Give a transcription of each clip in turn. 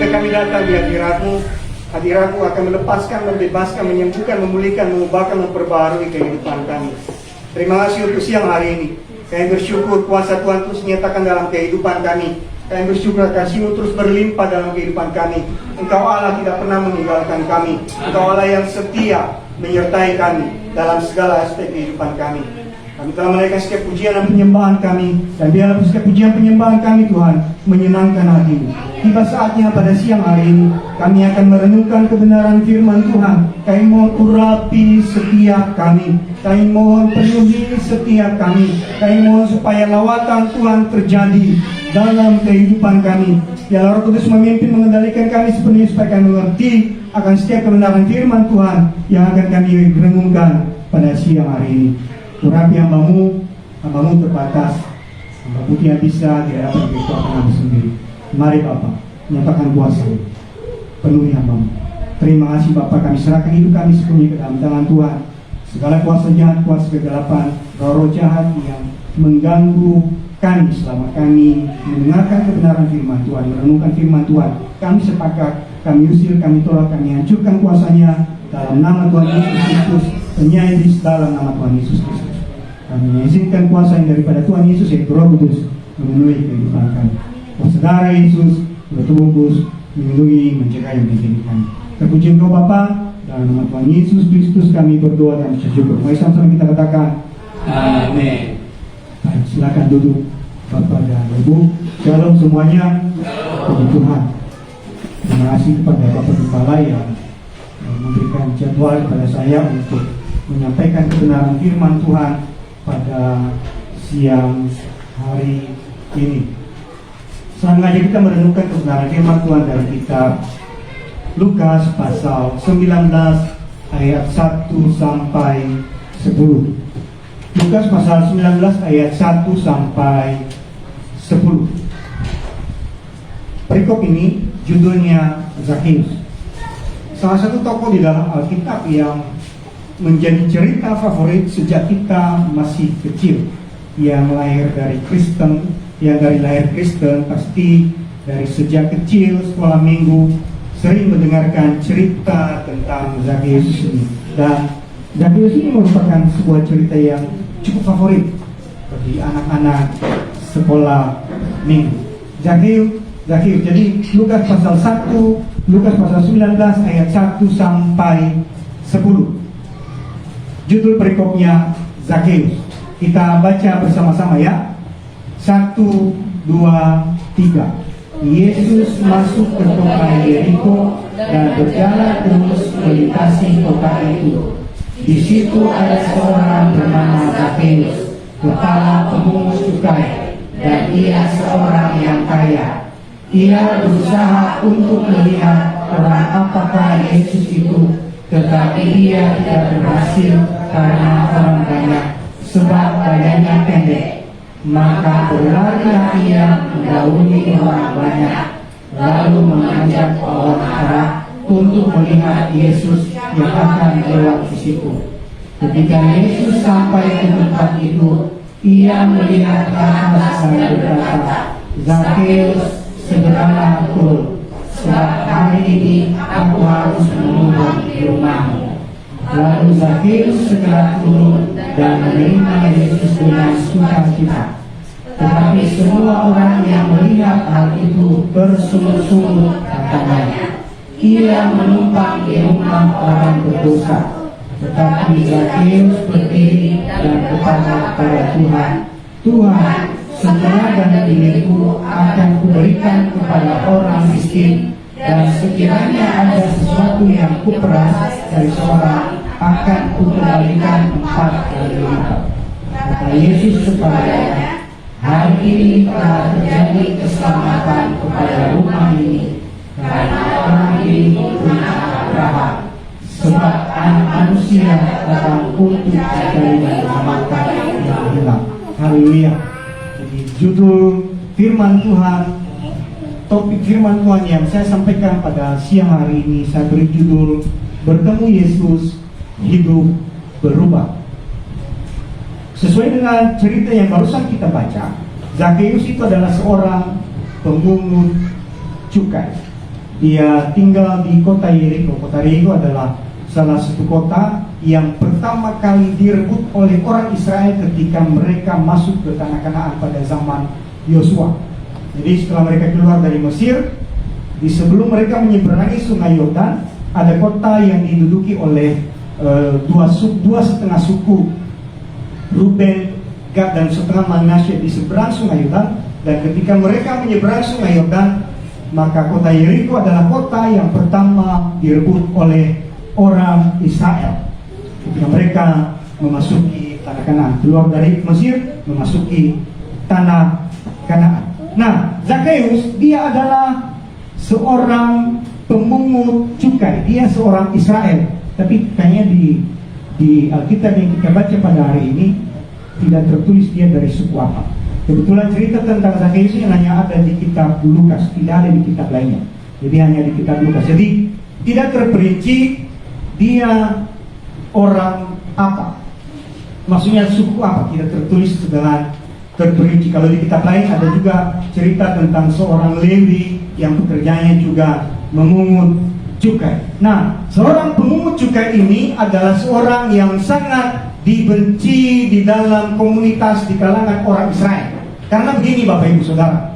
kami datang di hadirat-Mu. Hadirat-Mu akan melepaskan, membebaskan, menyembuhkan, memulihkan, mengubahkan, memperbarui kehidupan kami. Terima kasih untuk siang hari ini. Kami bersyukur kuasa Tuhan terus nyatakan dalam kehidupan kami. Kami bersyukur kasih-Mu terus berlimpah dalam kehidupan kami. Engkau Allah tidak pernah meninggalkan kami. Engkau Allah yang setia menyertai kami dalam segala aspek kehidupan kami. Kami telah menaikkan setiap pujian dan penyembahan kami, dan biarlah setiap pujian penyembahan kami Tuhan menyenangkan hati-Mu. Tiba saatnya pada siang hari ini kami akan merenungkan kebenaran firman Tuhan. Kami mohon urapi setiap kami. Kami mohon penuhi setiap kami. Kami mohon supaya lawatan Tuhan terjadi dalam kehidupan kami. Biarlah Roh Kudus memimpin mengendalikan kami sepenuhnya supaya kami mengerti akan setiap kebenaran firman Tuhan yang akan kami renungkan pada siang hari ini. Urapi hamba-Mu terbatas. Hamba-Mu tidak bisa, tidak dapat berkuasa Hamba sendiri. Mari Bapa, nyatakan kuasa-Mu, penuhi hamba-Mu. Terima kasih Bapa, kami serahkan hidup kami sepenuhnya ke dalam tangan Tuhan. Segala kuasa jahat, kuasa kegelapan, roh-roh jahat yang mengganggu kami selama kami mendengarkan kebenaran firman Tuhan, merenungkan firman Tuhan, kami sepakat, kami usir, kami tolak, kami hancurkan kuasanya dalam nama Tuhan Yesus Kristus, penyayang dalam nama Tuhan Yesus Kristus. Kami mengizinkan kuasa yang daripada Tuhan Yesus yang Roh Kudus memenuhi kehidupan kami. Saudara Yesus bertubus, melindungi, mencegah yang menjadi kami. Terpuji Engkau Bapa, dalam nama Tuhan Yesus Kristus kami berdoa dan bersyukur. Mari sama-sama kita katakan amin. Baik, silakan duduk Bapak dan Ibu. Shalom semuanya. Puji Tuhan. Terima kasih kepada Bapak Kepala yang memberikan jadwal kepada saya untuk menyampaikan kebenaran firman Tuhan pada siang hari ini. Selanjutnya kita merenungkan kebenaran firman Tuhan dari kitab Lukas pasal 19 ayat 1 sampai 10. Lukas pasal 19 ayat 1 sampai 10. Perikop ini judulnya Zakheus. Salah satu tokoh di dalam Alkitab yang menjadi cerita favorit sejak kita masih kecil. Yang lahir dari Kristen, yang dari lahir Kristen pasti dari sejak kecil sekolah minggu sering mendengarkan cerita tentang Zakheus ini. Dan Zakheus ini merupakan sebuah cerita yang cukup favorit bagi anak-anak sekolah minggu. Zakheus. Jadi Lukas pasal 1, Lukas pasal 19 ayat 1 sampai 10. Judul perikopnya Zakheus. Kita baca bersama-sama ya. 1, 2, 3. Yesus masuk ke kota Yeriko dan berjalan terus melintasi kota itu. Di situ ada seorang bernama Zakheus, kepala pemungut cukai, dan ia seorang yang kaya. Ia berusaha untuk melihat orang apakah Yesus itu, tetapi ia tidak berhasil karena orang banyak, sebab badannya pendek. Maka berlarilah ia mendahului orang banyak, lalu mengajak orang Arab untuk melihat Yesus yang akan lewat di situ. Ketika Yesus sampai ke tempat itu, ia melihat ke atas dan berkata, Zakheus, segeralah turun, sebab hari ini aku harus menunggu di rumahmu. Lalu Zakheus segera turun dan menerima Yesus dengan sukacita. Tetapi semua orang yang melihat hal itu bersungut-sungut katanya, ia menumpang di rumah orang berdosa. Tetapi Zakheus berdiri dan berkata kepada Tuhan, Tuhan, segera dan diriku akan kuberikan kepada orang miskin, dan sekiranya ada sesuatu yang kuperas dari seorang, akan kukembalikan 4 kali lipat. Kata Yesus kepadanya, hari ini telah terjadi keselamatan kepada rumah ini, karena orang ini punya Abraham. Sebab Anak Manusia datang untuk mencari dan menyelamatkan yang hilang. Haleluya. Jadi judul firman Tuhan, topik firman Tuhan yang saya sampaikan pada siang hari ini, saya beri judul Bertemu Yesus, Hidup Berubah. Sesuai dengan cerita yang barusan kita baca, Zakheus itu adalah seorang pemungut cukai. Dia tinggal di kota Yeriko. Kota Yeriko adalah salah satu kota yang pertama kali direbut oleh orang Israel ketika mereka masuk ke tanah Kanaan pada zaman Yosua. Jadi setelah mereka keluar dari Mesir, di sebelum mereka menyeberangi Sungai Yordan, ada kota yang diduduki oleh dua setengah suku, Ruben, Gad, dan setengah Manasye di seberang Sungai Yordan. Dan ketika mereka menyeberang Sungai Yordan, maka kota Yeriko adalah kota yang pertama direbut oleh orang Israel ketika mereka memasuki tanah Kanaan, keluar dari Mesir memasuki tanah Kanaan. Nah, Zakheus dia adalah seorang pemungut cukai, dia seorang Israel, tapi kayaknya di Alkitab yang kita baca pada hari ini tidak tertulis dia dari suku apa. Kebetulan cerita tentang Zakheus ini hanya ada di kitab Lukas, tidak ada di kitab lainnya. Jadi hanya di kitab Lukas. Jadi tidak terperinci dia orang apa. Maksudnya suku apa, tidak tertulis dengan terperinci. Kalau di kitab lain ada juga cerita tentang seorang Lewi yang pekerjaannya juga memungut cukai. Nah, seorang pemungut cukai ini adalah seorang yang sangat dibenci di dalam komunitas di kalangan orang Israel. Karena begini Bapak Ibu Saudara,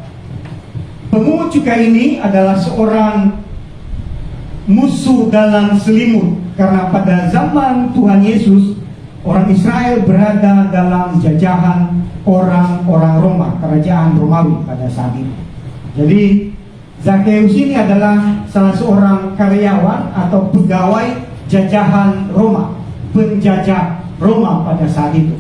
pemungut cukai ini adalah seorang musuh dalam selimut. Karena pada zaman Tuhan Yesus, orang Israel berada dalam jajahan orang-orang Roma, kerajaan Romawi pada saat itu. Jadi Zakheus ini adalah salah seorang karyawan atau pegawai jajahan Roma, penjajah Roma pada saat itu.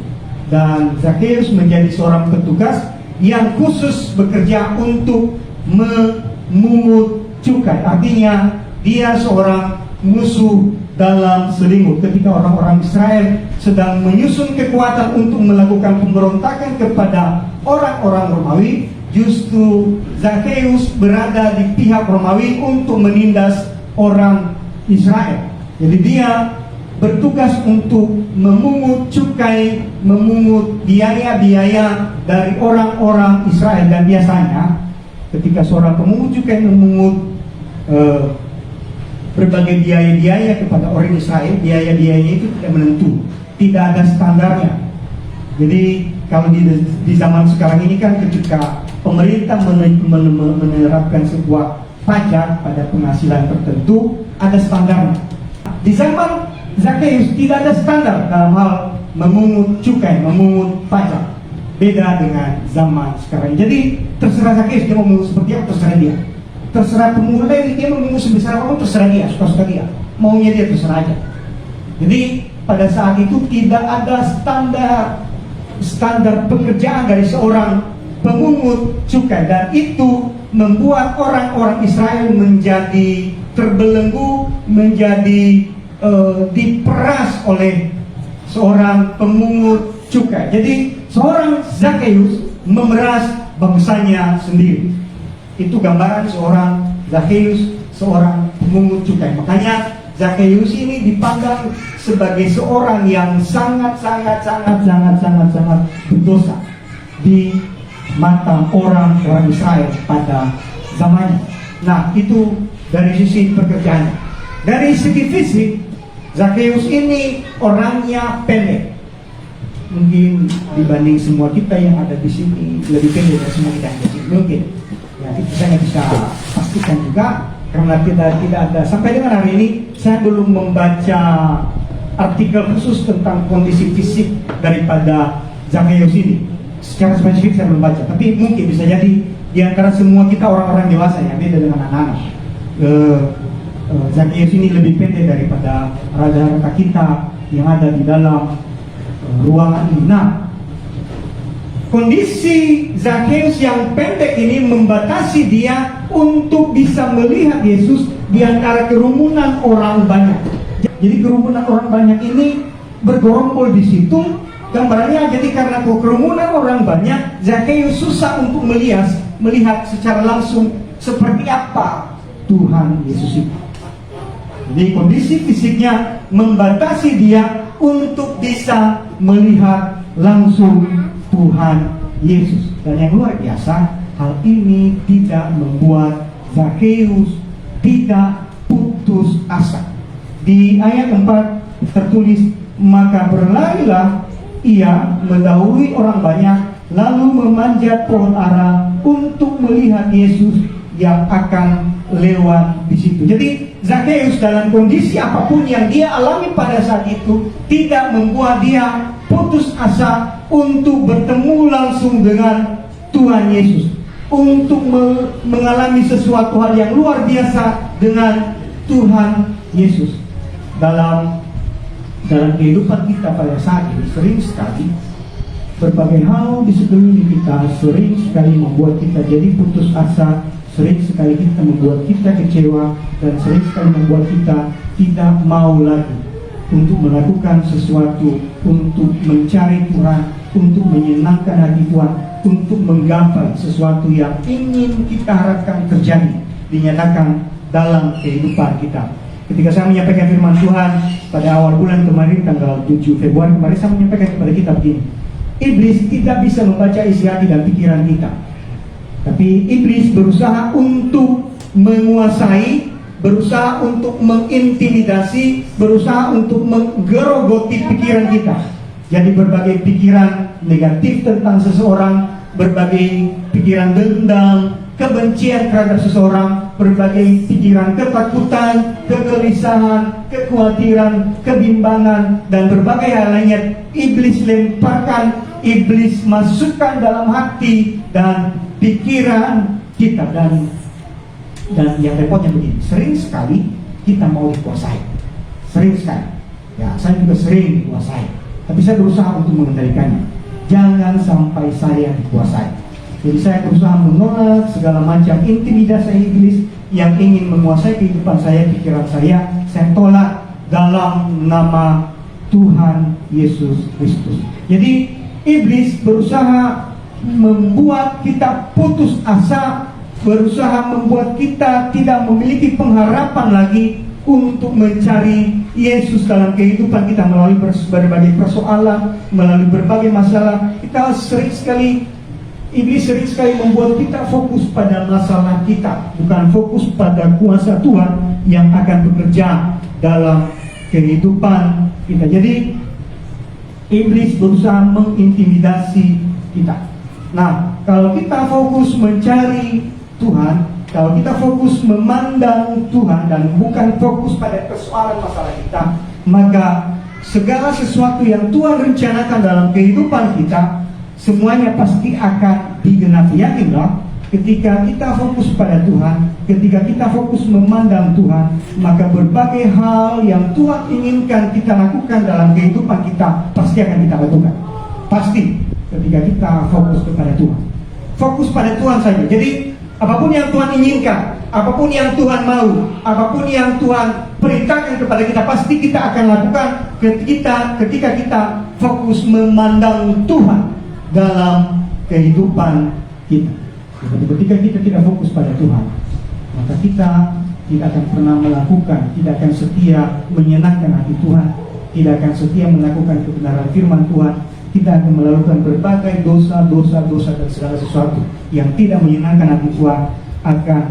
Dan Zakheus menjadi seorang petugas yang khusus bekerja untuk memungut cukai. Artinya dia seorang musuh dalam selimut. Ketika orang-orang Israel sedang menyusun kekuatan untuk melakukan pemberontakan kepada orang-orang Romawi, justru Zakheus berada di pihak Romawi untuk menindas orang Israel. Jadi dia bertugas untuk memungut cukai, memungut biaya-biaya dari orang-orang Israel. Dan biasanya ketika seorang pemungut cukai memungut berbagai biaya-biaya kepada orang Israel, biaya-biayanya itu tidak menentu, tidak ada standarnya. Jadi kalau di zaman sekarang ini kan ketika pemerintah menerapkan sebuah pajak pada penghasilan tertentu, ada standarnya. Di zaman Zakheus tidak ada standar dalam hal memungut cukai, memungut pajak. Beda dengan zaman sekarang. Jadi terserah Zakheus dia mau memungut seperti apa, terserah dia. Terserah pemungut Lewi dia memungut sebesar apa, terserah dia, suka-suka dia. Maunya dia terserah aja. Jadi pada saat itu tidak ada standar pekerjaan dari seorang pemungut cukai, dan itu membuat orang-orang Israel menjadi terbelenggu, menjadi diperas oleh seorang pemungut cukai. Jadi seorang Zakheus memeras bangsanya sendiri. Itu gambaran seorang Zakheus, seorang pemungut cukai. Makanya Zakheus ini dipandang sebagai seorang yang sangat berdosa di mata orang-orang Israel pada zamannya. Nah, itu dari sisi pekerjaannya. Dari segi fisik, Zakheus ini orangnya pendek. Mungkin dibanding semua kita yang ada di sini lebih pendek dari semua kita yang di sini. Mungkin. Ya, itu saya bisa pastikan juga karena tidak ada, sampai dengan hari ini saya belum membaca artikel khusus tentang kondisi fisik daripada Zakheus ini. Secara spesifik saya belum baca, tapi mungkin bisa jadi di antara semua kita orang-orang dewasa yang beda dengan anak-anak. Zakheus ini lebih pendek daripada raja-raja kita yang ada di dalam ruangan ini. Nah, kondisi Zakheus yang pendek ini membatasi dia untuk bisa melihat Yesus di antara kerumunan orang banyak. Jadi kerumunan orang banyak ini bergerombol di situ. Gambarannya jadi karena kerumunan orang banyak, Zakheus susah untuk melihat secara langsung seperti apa Tuhan Yesus itu. Jadi kondisi fisiknya membatasi dia untuk bisa melihat langsung Tuhan Yesus. Dan yang luar biasa, hal ini tidak membuat Zakheus tidak putus asa. Di ayat 4 tertulis, maka berlarilah ia mendahului orang banyak, lalu memanjat pohon ara untuk melihat Yesus yang akan lewat di situ. Jadi Zakheus dalam kondisi apapun yang dia alami pada saat itu tidak membuat dia putus asa untuk bertemu langsung dengan Tuhan Yesus, untuk mengalami sesuatu hal yang luar biasa dengan Tuhan Yesus. Dalam kehidupan kita pada saat ini sering sekali berbagai hal di sekeliling kita sering sekali membuat kita jadi putus asa, sering sekali kita membuat kita kecewa, dan sering sekali membuat kita tidak mau lagi untuk melakukan sesuatu, untuk mencari Tuhan, untuk menyenangkan hati Tuhan, untuk menggapai sesuatu yang ingin kita harapkan terjadi, dinyatakan dalam kehidupan kita. Ketika saya menyampaikan firman Tuhan pada awal bulan kemarin, tanggal 7 Februari kemarin, saya menyampaikan kepada kita begini: iblis tidak bisa membaca isi hati dan pikiran kita, tapi iblis berusaha untuk menguasai, berusaha untuk mengintimidasi, berusaha untuk menggerogoti pikiran kita. Jadi berbagai pikiran negatif tentang seseorang, berbagai pikiran dendam, kebencian terhadap seseorang, berbagai pikiran ketakutan, kegelisahan, kekhawatiran, kebimbangan, dan berbagai hal lainnya iblis lemparkan, iblis masukkan dalam hati dan pikiran kita. Dan yang repotnya begini, sering sekali kita mau dikuasai, sering sekali. Ya, saya juga sering dikuasai, tapi saya berusaha untuk mengendalikannya. Jangan sampai saya dikuasai. Jadi saya berusaha menolak segala macam intimidasi iblis yang ingin menguasai kehidupan saya, pikiran saya. Saya tolak dalam nama Tuhan Yesus Kristus. Jadi iblis berusaha membuat kita putus asa, berusaha membuat kita tidak memiliki pengharapan lagi untuk mencari Yesus dalam kehidupan kita melalui berbagai persoalan, melalui berbagai masalah. Kita iblis sering sekali membuat kita fokus pada masalah kita, bukan fokus pada kuasa Tuhan yang akan bekerja dalam kehidupan kita. Jadi iblis berusaha mengintimidasi kita. Nah, kalau kita fokus mencari Tuhan, kalau kita fokus memandang Tuhan dan bukan fokus pada persoalan masalah kita, maka segala sesuatu yang Tuhan rencanakan dalam kehidupan kita semuanya pasti akan digenapi. Yakinlah, ketika kita fokus pada Tuhan, ketika kita fokus memandang Tuhan, maka berbagai hal yang Tuhan inginkan kita lakukan dalam kehidupan kita pasti akan kita lakukan. Pasti, ketika kita fokus kepada Tuhan, fokus pada Tuhan saja. Jadi apapun yang Tuhan inginkan, apapun yang Tuhan mau, apapun yang Tuhan perintahkan kepada kita, pasti kita akan lakukan ketika kita fokus memandang Tuhan dalam kehidupan kita. Jadi ketika kita tidak fokus pada Tuhan, maka kita tidak akan pernah melakukan, tidak akan setia menyenangkan hati Tuhan, tidak akan setia melakukan kebenaran firman Tuhan, kita akan melakukan berbagai dosa dan segala sesuatu yang tidak menyenangkan hati Tuhan akan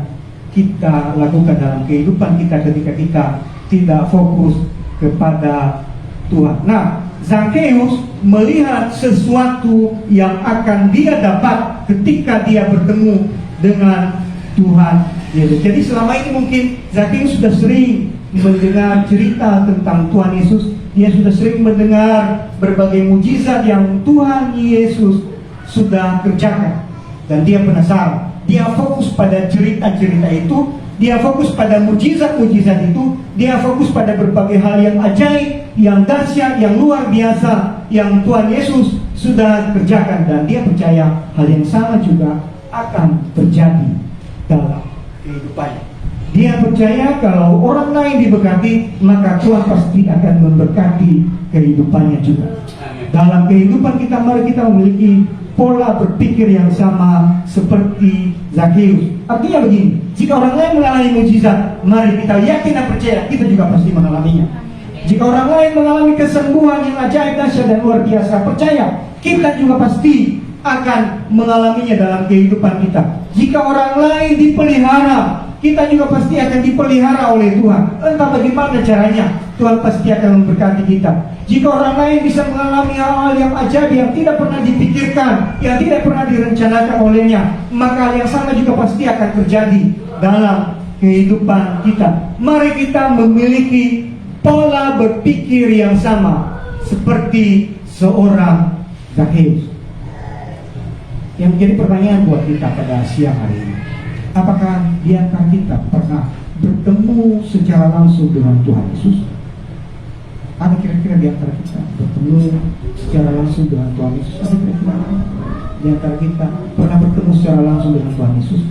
kita lakukan dalam kehidupan kita ketika kita tidak fokus kepada Tuhan. Nah, Zakheus melihat sesuatu yang akan dia dapat ketika dia bertemu dengan Tuhan Yesus. Jadi selama ini mungkin Zakheus sudah sering mendengar cerita tentang Tuhan Yesus. Dia sudah sering mendengar berbagai mujizat yang Tuhan Yesus sudah kerjakan. Dan dia penasaran. Dia fokus pada cerita-cerita itu. Dia fokus pada mujizat-mujizat itu. Dia fokus pada berbagai hal yang ajaib, yang dahsyat, yang luar biasa yang Tuhan Yesus sudah kerjakan. Dan dia percaya hal yang sama juga akan terjadi dalam kehidupannya. Dia percaya kalau orang lain diberkati, maka Tuhan pasti akan memberkati kehidupannya juga. Dalam kehidupan kita, mari kita memiliki pola berpikir yang sama seperti Zakheus. Artinya begini, jika orang lain mengalami mujizat, mari kita yakin dan percaya kita juga pasti mengalaminya. Jika orang lain mengalami kesembuhan yang ajaib, dahsyat dan luar biasa, percaya kita juga pasti akan mengalaminya dalam kehidupan kita. Jika orang lain dipelihara kita juga pasti akan dipelihara oleh Tuhan. Entah bagaimana caranya, Tuhan pasti akan memberkati kita. Jika orang lain bisa mengalami hal-hal yang ajaib yang tidak pernah dipikirkan, yang tidak pernah direncanakan olehnya, maka hal yang sama juga pasti akan terjadi dalam kehidupan kita. Mari kita memiliki pola berpikir yang sama seperti seorang Zakheus. Yang menjadi pertanyaan buat kita pada siang hari ini, apakah di antara kita pernah bertemu secara langsung dengan Tuhan Yesus? Ada kira-kira di antara kita bertemu secara langsung dengan Tuhan Yesus? Ada kira-kira di antara kita pernah bertemu secara langsung dengan Tuhan Yesus?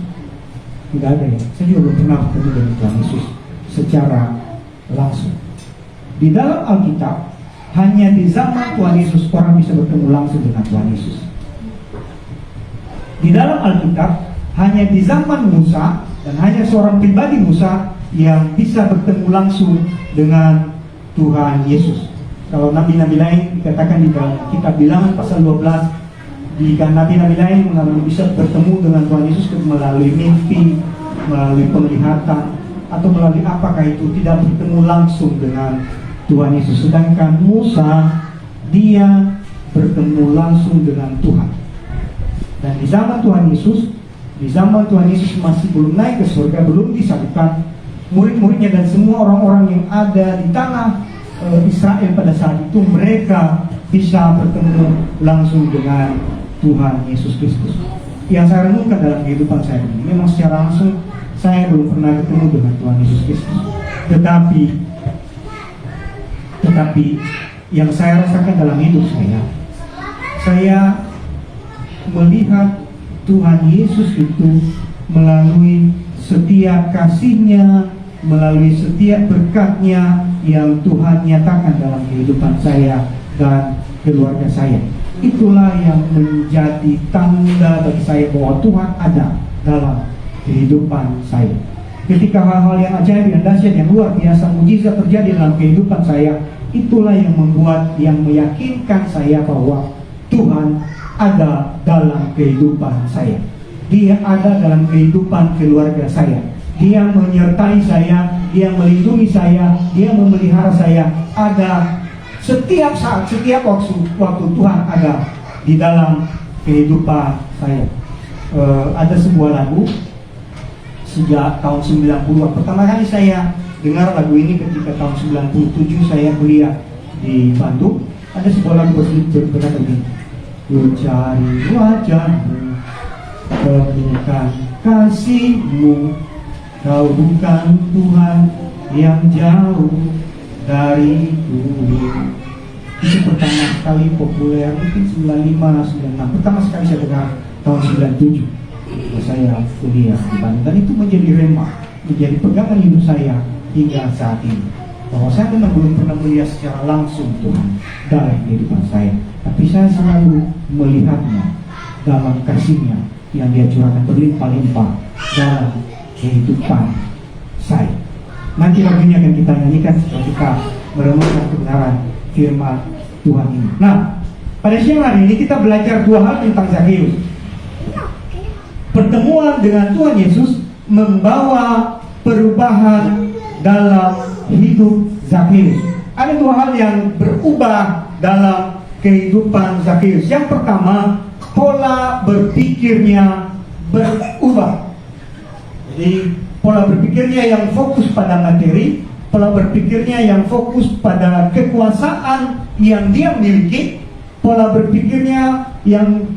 Tidak ada ya. Saya juga belum pernah bertemu dengan Tuhan Yesus secara langsung. Di dalam Alkitab, hanya di zaman Tuhan Yesus orang bisa bertemu langsung dengan Tuhan Yesus. Di dalam Alkitab, hanya di zaman Musa dan hanya seorang pribadi Musa yang bisa bertemu langsung dengan Tuhan Yesus. Kalau nabi-nabi lain dikatakan di dalam kitab Bilangan pasal 12, jika nabi-nabi lain mengalami bisa bertemu dengan Tuhan Yesus melalui mimpi, melalui penglihatan, atau melalui apakah itu, tidak bertemu langsung dengan Tuhan Yesus. Sedangkan Musa, dia bertemu langsung dengan Tuhan. Dan di zaman Tuhan Yesus masih belum naik ke surga, belum disalibkan, murid-muridnya dan semua orang-orang yang ada di tanah Israel pada saat itu, mereka bisa bertemu langsung dengan Tuhan Yesus Kristus. Yang saya renungkan dalam kehidupan saya ini, memang secara langsung saya belum pernah ketemu dengan Tuhan Yesus Kristus. Tetapi yang saya rasakan dalam hidup saya melihat Tuhan Yesus itu melalui setiap kasih-Nya, melalui setiap berkat-Nya yang Tuhan nyatakan dalam kehidupan saya dan keluarga saya. Itulah yang menjadi tanda bagi saya bahwa Tuhan ada dalam kehidupan saya. Ketika hal-hal yang ajaib, yang dahsyat, yang luar biasa, mujizat terjadi dalam kehidupan saya, itulah yang membuat, yang meyakinkan saya bahwa Tuhan ada dalam kehidupan saya. Dia ada dalam kehidupan keluarga saya. Dia menyertai saya, Dia melindungi saya, Dia memelihara saya. Ada setiap saat, setiap waktu Tuhan ada di dalam kehidupan saya. Ada sebuah lagu sejak tahun 90-an. Pertama kali saya dengar lagu ini ketika tahun 97 saya kuliah di Bandung. Ada sebuah lagu berkata begini: ku cari wajah-Mu, temukan kasih-Mu, Kau bukan Tuhan yang jauh dari dulu. Itu pertama kali populer, mungkin 95, 96. Pertama sekali saya dengar tahun 97. Saya kuliah di Bandung, dan itu menjadi rema, menjadi pegangan hidup saya hingga saat ini. Bahwa saya memang belum pernah melihat secara langsung Tuhan dalam kehidupan saya, tapi saya selalu melihatnya dalam kasih-Nya yang Dia curahkan berlimpah-limpah dalam kehidupan saya. Nanti lagunya akan kita nyanyikan setelah kita merenungkan kebenaran firman Tuhan ini. Nah, pada siang hari ini kita belajar dua hal tentang Zakheus. Pertemuan dengan Tuhan Yesus membawa perubahan dalam hidup Zakheus. Ada dua hal yang berubah dalam kehidupan Zakheus. Yang pertama, pola berpikirnya berubah. Jadi pola berpikirnya yang fokus pada materi, pola berpikirnya yang fokus pada kekuasaan yang dia miliki, pola berpikirnya yang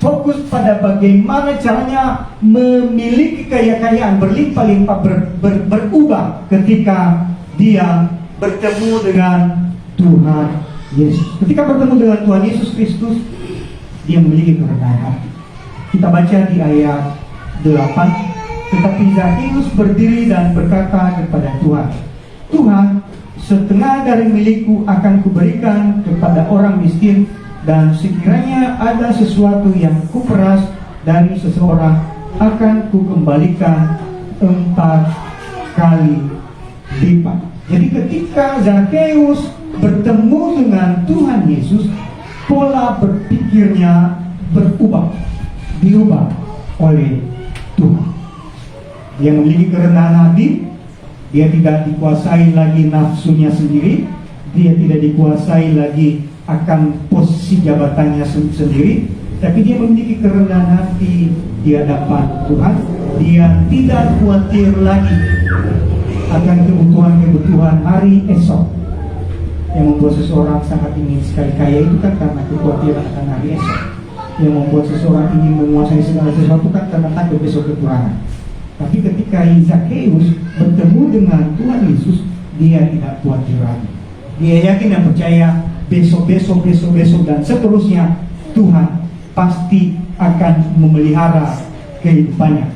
fokus pada bagaimana caranya memiliki kekayaan berlimpah-limpah berubah ketika dia bertemu dengan Tuhan Yesus. Ketika bertemu dengan Tuhan Yesus Kristus, dia memiliki kerendahan hati. Kita baca di ayat 8. Tetapi Zakheus berdiri dan berkata kepada Tuhan, Tuhan, setengah dari milikku akan kuberikan kepada orang miskin, dan sekiranya ada sesuatu yang kuperas dari seseorang, akan kukembalikan 4 kali lipat. Jadi ketika Zakheus bertemu dengan Tuhan Yesus, pola berpikirnya diubah oleh Tuhan. Dia memiliki kerendahan hati. Dia tidak dikuasai lagi nafsunya sendiri. Dia tidak dikuasai lagi akan posisi jabatannya sendiri, tapi dia memiliki kerendahan hati di hadapan Tuhan. Dia tidak khawatir lagi akan kebutuhan-kebutuhan hari esok. Yang membuat seseorang sangat ingin sekali kaya itu kan karena kekhawatiran akan hari esok. Yang membuat seseorang ingin menguasai segala sesuatu kan karena takut besok kekurangan. Tapi ketika Zakheus bertemu dengan Tuhan Yesus, dia tidak khawatir lagi. Dia yakin dan percaya besok dan seterusnya Tuhan pasti akan memelihara kehidupannya.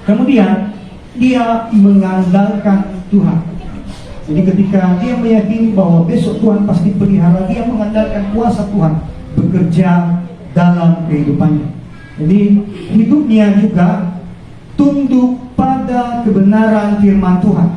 Kemudian dia mengandalkan Tuhan. Jadi ketika dia meyakini bahwa besok Tuhan pasti pelihara, dia mengandalkan kuasa Tuhan bekerja dalam kehidupannya. Jadi hidupnya juga tunduk pada kebenaran firman Tuhan.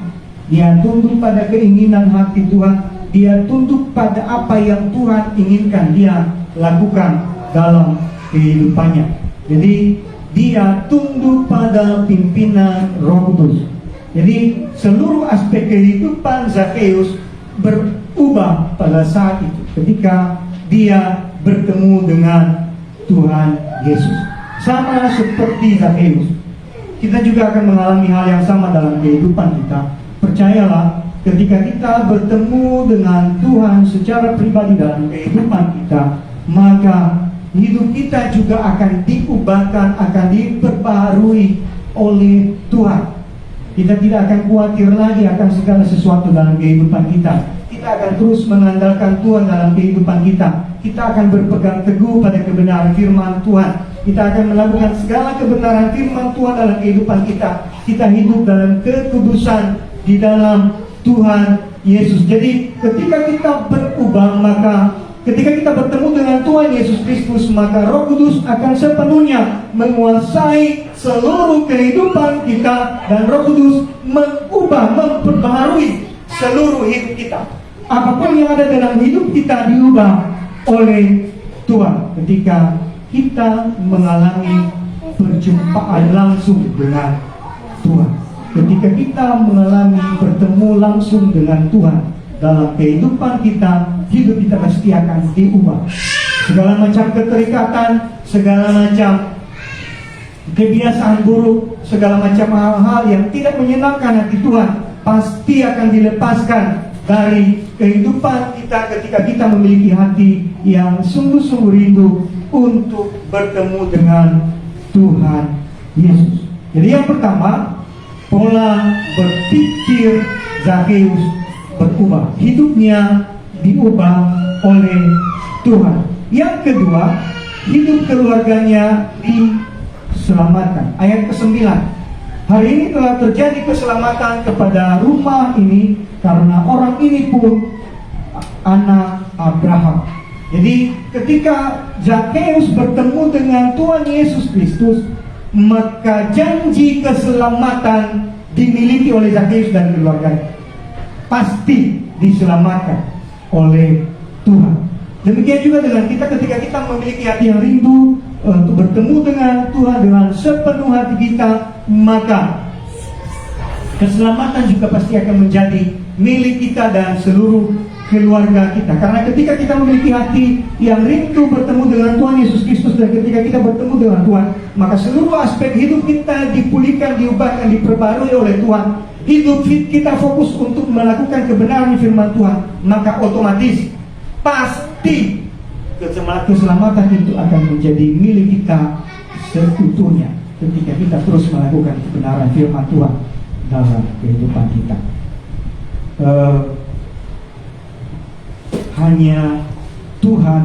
Dia tunduk pada keinginan hati Tuhan. Dia tunduk pada apa yang Tuhan inginkan dia lakukan dalam kehidupannya. Jadi dia tunduk pada pimpinan Roh Kudus. Jadi seluruh aspek kehidupan Zakheus berubah pada saat itu ketika dia bertemu dengan Tuhan Yesus. Sama seperti Zakheus, kita juga akan mengalami hal yang sama dalam kehidupan kita. Percayalah, ketika kita bertemu dengan Tuhan secara pribadi dalam kehidupan kita, maka hidup kita juga akan diubahkan, akan diperbaharui oleh Tuhan. Kita tidak akan khawatir lagi akan segala sesuatu dalam kehidupan kita. Kita akan terus mengandalkan Tuhan dalam kehidupan kita. Kita akan berpegang teguh pada kebenaran firman Tuhan. Kita akan melakukan segala kebenaran firman Tuhan dalam kehidupan kita. Kita hidup dalam kekudusan di dalam Tuhan Yesus. Jadi ketika kita berubah, maka ketika kita bertemu dengan Tuhan Yesus Kristus, maka Roh Kudus akan sepenuhnya menguasai seluruh kehidupan kita, dan Roh Kudus mengubah, memperbaharui seluruh hidup kita. Apapun yang ada dalam hidup kita diubah oleh Tuhan ketika kita mengalami perjumpaan langsung dengan Tuhan. Ketika kita mengalami bertemu langsung dengan Tuhan dalam kehidupan kita, hidup kita pasti akan diubah. Segala macam keterikatan, segala macam kebiasaan buruk, segala macam hal-hal yang tidak menyenangkan hati Tuhan pasti akan dilepaskan dari kehidupan kita ketika kita memiliki hati yang sungguh-sungguh rindu untuk bertemu dengan Tuhan Yesus. Jadi yang pertama, pola berpikir Zakheus berubah. Hidupnya diubah oleh Tuhan. Yang kedua, hidup keluarganya diselamatkan. Ayat ke-9. Hari ini telah terjadi keselamatan kepada rumah ini karena orang ini pun anak Abraham. Jadi ketika Zakheus bertemu dengan Tuhan Yesus Kristus, maka janji keselamatan dimiliki oleh Zakheus dan keluarganya. Pasti diselamatkan oleh Tuhan. Demikian juga dengan kita, ketika kita memiliki hati yang rindu untuk bertemu dengan Tuhan dengan sepenuh hati kita, maka keselamatan juga pasti akan menjadi milik kita dan seluruh keluarga kita. Karena ketika kita memiliki hati yang rindu bertemu dengan Tuhan Yesus Kristus, dan ketika kita bertemu dengan Tuhan, maka seluruh aspek hidup kita dipulihkan, diubahkan, diperbarui oleh Tuhan. Hidup kita fokus untuk melakukan kebenaran firman Tuhan, maka otomatis pasti keselamatan itu akan menjadi milik kita seutuhnya ketika kita terus melakukan kebenaran firman Tuhan dalam kehidupan kita. Hanya Tuhan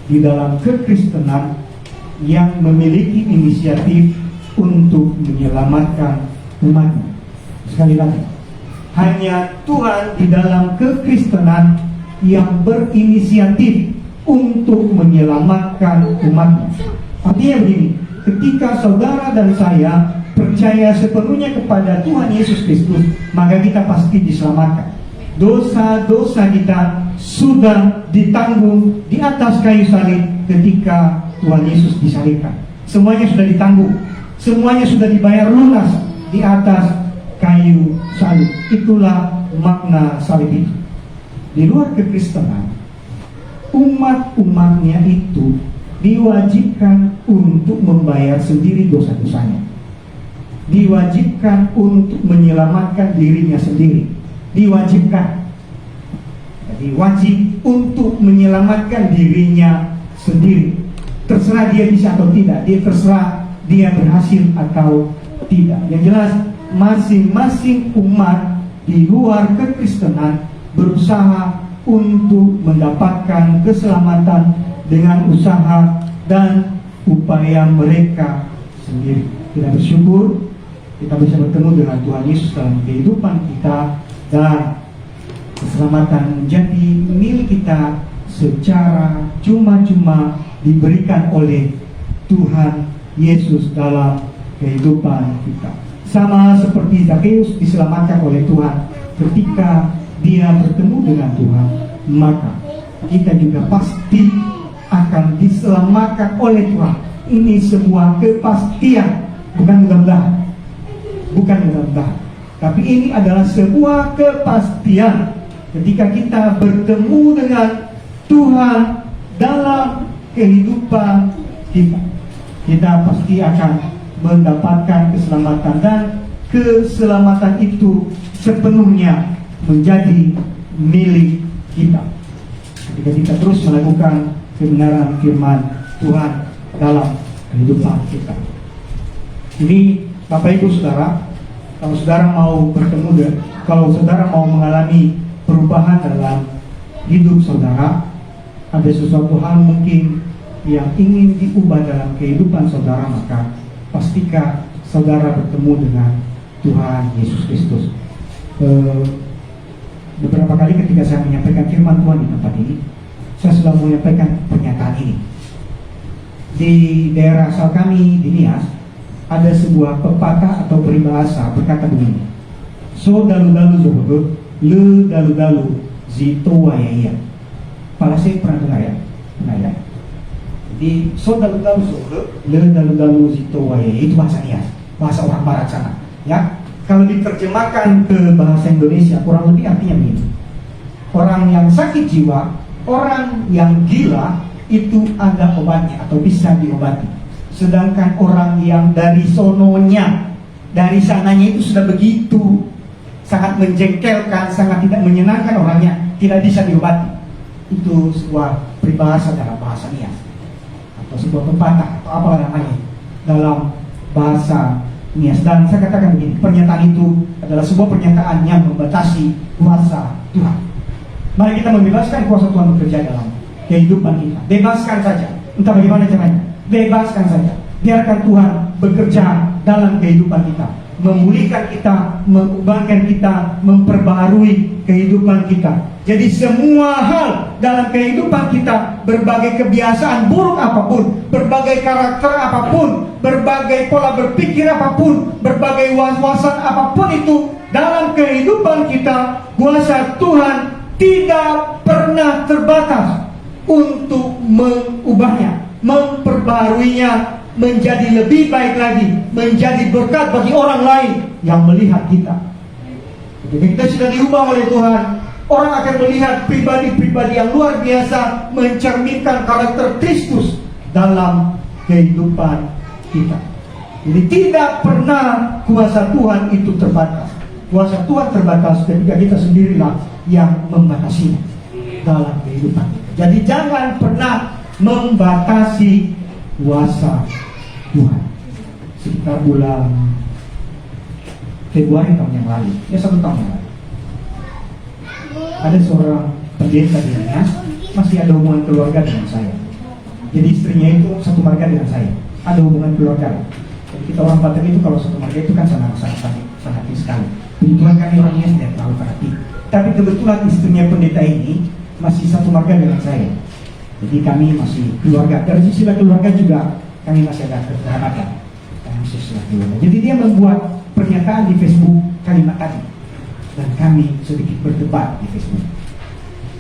di dalam kekristenan yang memiliki inisiatif untuk menyelamatkan umatnya. Sekali lagi, hanya Tuhan di dalam kekristenan yang berinisiatif untuk menyelamatkan umatnya. Artinya begini, ketika saudara dan saya percaya sepenuhnya kepada Tuhan Yesus Kristus, maka kita pasti diselamatkan. Dosa-dosa kita sudah ditanggung di atas kayu salib ketika Tuhan Yesus disalibkan. Semuanya sudah ditanggung. Semuanya sudah dibayar lunas di atas kayu salib. Itulah makna salib itu. Di luar kekristenan, umat-umatnya itu diwajibkan untuk membayar sendiri dosa-dosanya, diwajibkan untuk menyelamatkan dirinya sendiri, diwajibkan. Jadi wajib untuk menyelamatkan dirinya sendiri. Terserah dia bisa atau tidak, dia terserah dia berhasil atau tidak. Yang jelas masing-masing umat di luar kekristenan berusaha untuk mendapatkan keselamatan dengan usaha dan upaya mereka sendiri. Kita bersyukur kita bisa bertemu dengan Tuhan Yesus dalam kehidupan kita, dan keselamatan menjadi milik kita secara cuma-cuma diberikan oleh Tuhan Yesus dalam kehidupan kita. Sama seperti Zakheus diselamatkan oleh Tuhan ketika dia bertemu dengan Tuhan, maka kita juga pasti akan diselamatkan oleh Tuhan. Ini sebuah kepastian, bukan mudah-mudahan, tapi ini adalah sebuah kepastian. Ketika kita bertemu dengan Tuhan dalam kehidupan kita, kita pasti akan mendapatkan keselamatan, dan keselamatan itu sepenuhnya menjadi milik kita ketika kita terus melakukan kebenaran firman Tuhan dalam kehidupan kita. Ini Bapak Ibu Saudara, kalau saudara mau bertemu, kalau saudara mau mengalami perubahan dalam hidup saudara, ada sesuatu hal mungkin yang ingin diubah dalam kehidupan saudara, maka pastikan saudara bertemu dengan Tuhan Yesus Kristus. Beberapa kali ketika saya menyampaikan firman Tuhan di tempat ini, saya selalu menyampaikan pernyataan ini. Di daerah asal kami di Nias, ada sebuah pepatah atau peribahasa berkata begini: so dalu-dalu zohor, le dalu-dalu zito wayaya. Palasnya pernah dengar ya? Pernah ya? Di so dalu-dalu zohor, le dalu-dalu zito wayaya, itu bahasa Nias, bahasa orang barat sana. Ya, kalau diterjemahkan ke bahasa Indonesia kurang lebih artinya begini: orang yang sakit jiwa, orang yang gila itu ada obatnya atau bisa diobati. Sedangkan orang yang dari sononya, dari sananya itu sudah begitu sangat menjengkelkan, sangat tidak menyenangkan, orangnya tidak bisa diobati. Itu sebuah peribahasa dalam bahasa Nias, atau sebuah pepatah atau apa namanya dalam bahasa Nias. Dan saya katakan begini, pernyataan itu adalah sebuah pernyataan yang membatasi kuasa Tuhan. Mari kita membebaskan kuasa Tuhan bekerja dalam kehidupan kita. Bebaskan saja, entah bagaimana caranya, bebaskan saja. Biarkan Tuhan bekerja dalam kehidupan kita, memulihkan kita, mengubahkan kita, memperbaharui kehidupan kita. Jadi semua hal dalam kehidupan kita, berbagai kebiasaan buruk apapun, berbagai karakter apapun, berbagai pola berpikir apapun, berbagai was-wasan apapun itu dalam kehidupan kita, kuasa Tuhan tidak pernah terbatas untuk mengubahnya, memperbaharuinya menjadi lebih baik lagi, menjadi berkat bagi orang lain yang melihat kita. Jika kita sudah diubah oleh Tuhan, orang akan melihat pribadi-pribadi yang luar biasa, mencerminkan karakter Kristus dalam kehidupan kita. Jadi tidak pernah kuasa Tuhan itu terbatas. Kuasa Tuhan terbatas ketika kita sendirilah yang membatasinya dalam kehidupan kita. Jadi jangan pernah membatasi kuasa Tuhan. Sekitar bulan Februari tahun yang lalu, ya 1 tahun yang lalu, ada seorang pendeta di Nias masih ada hubungan keluarga dengan saya. Jadi istrinya itu satu marga dengan saya, ada hubungan keluarga. Jadi kita orang Batak itu kalau satu marga itu kan sangat sekali. Kebetulan kami orangnya tidak terlalu perhati. Tapi kebetulan istrinya pendeta ini masih satu marga dengan saya. Jadi kami masih keluarga. Dari sisi keluarga juga kami masih ada kekerabatan. Jadi dia membuat pernyataan di Facebook kalimat tadi, dan kami sedikit berdebat di Facebook.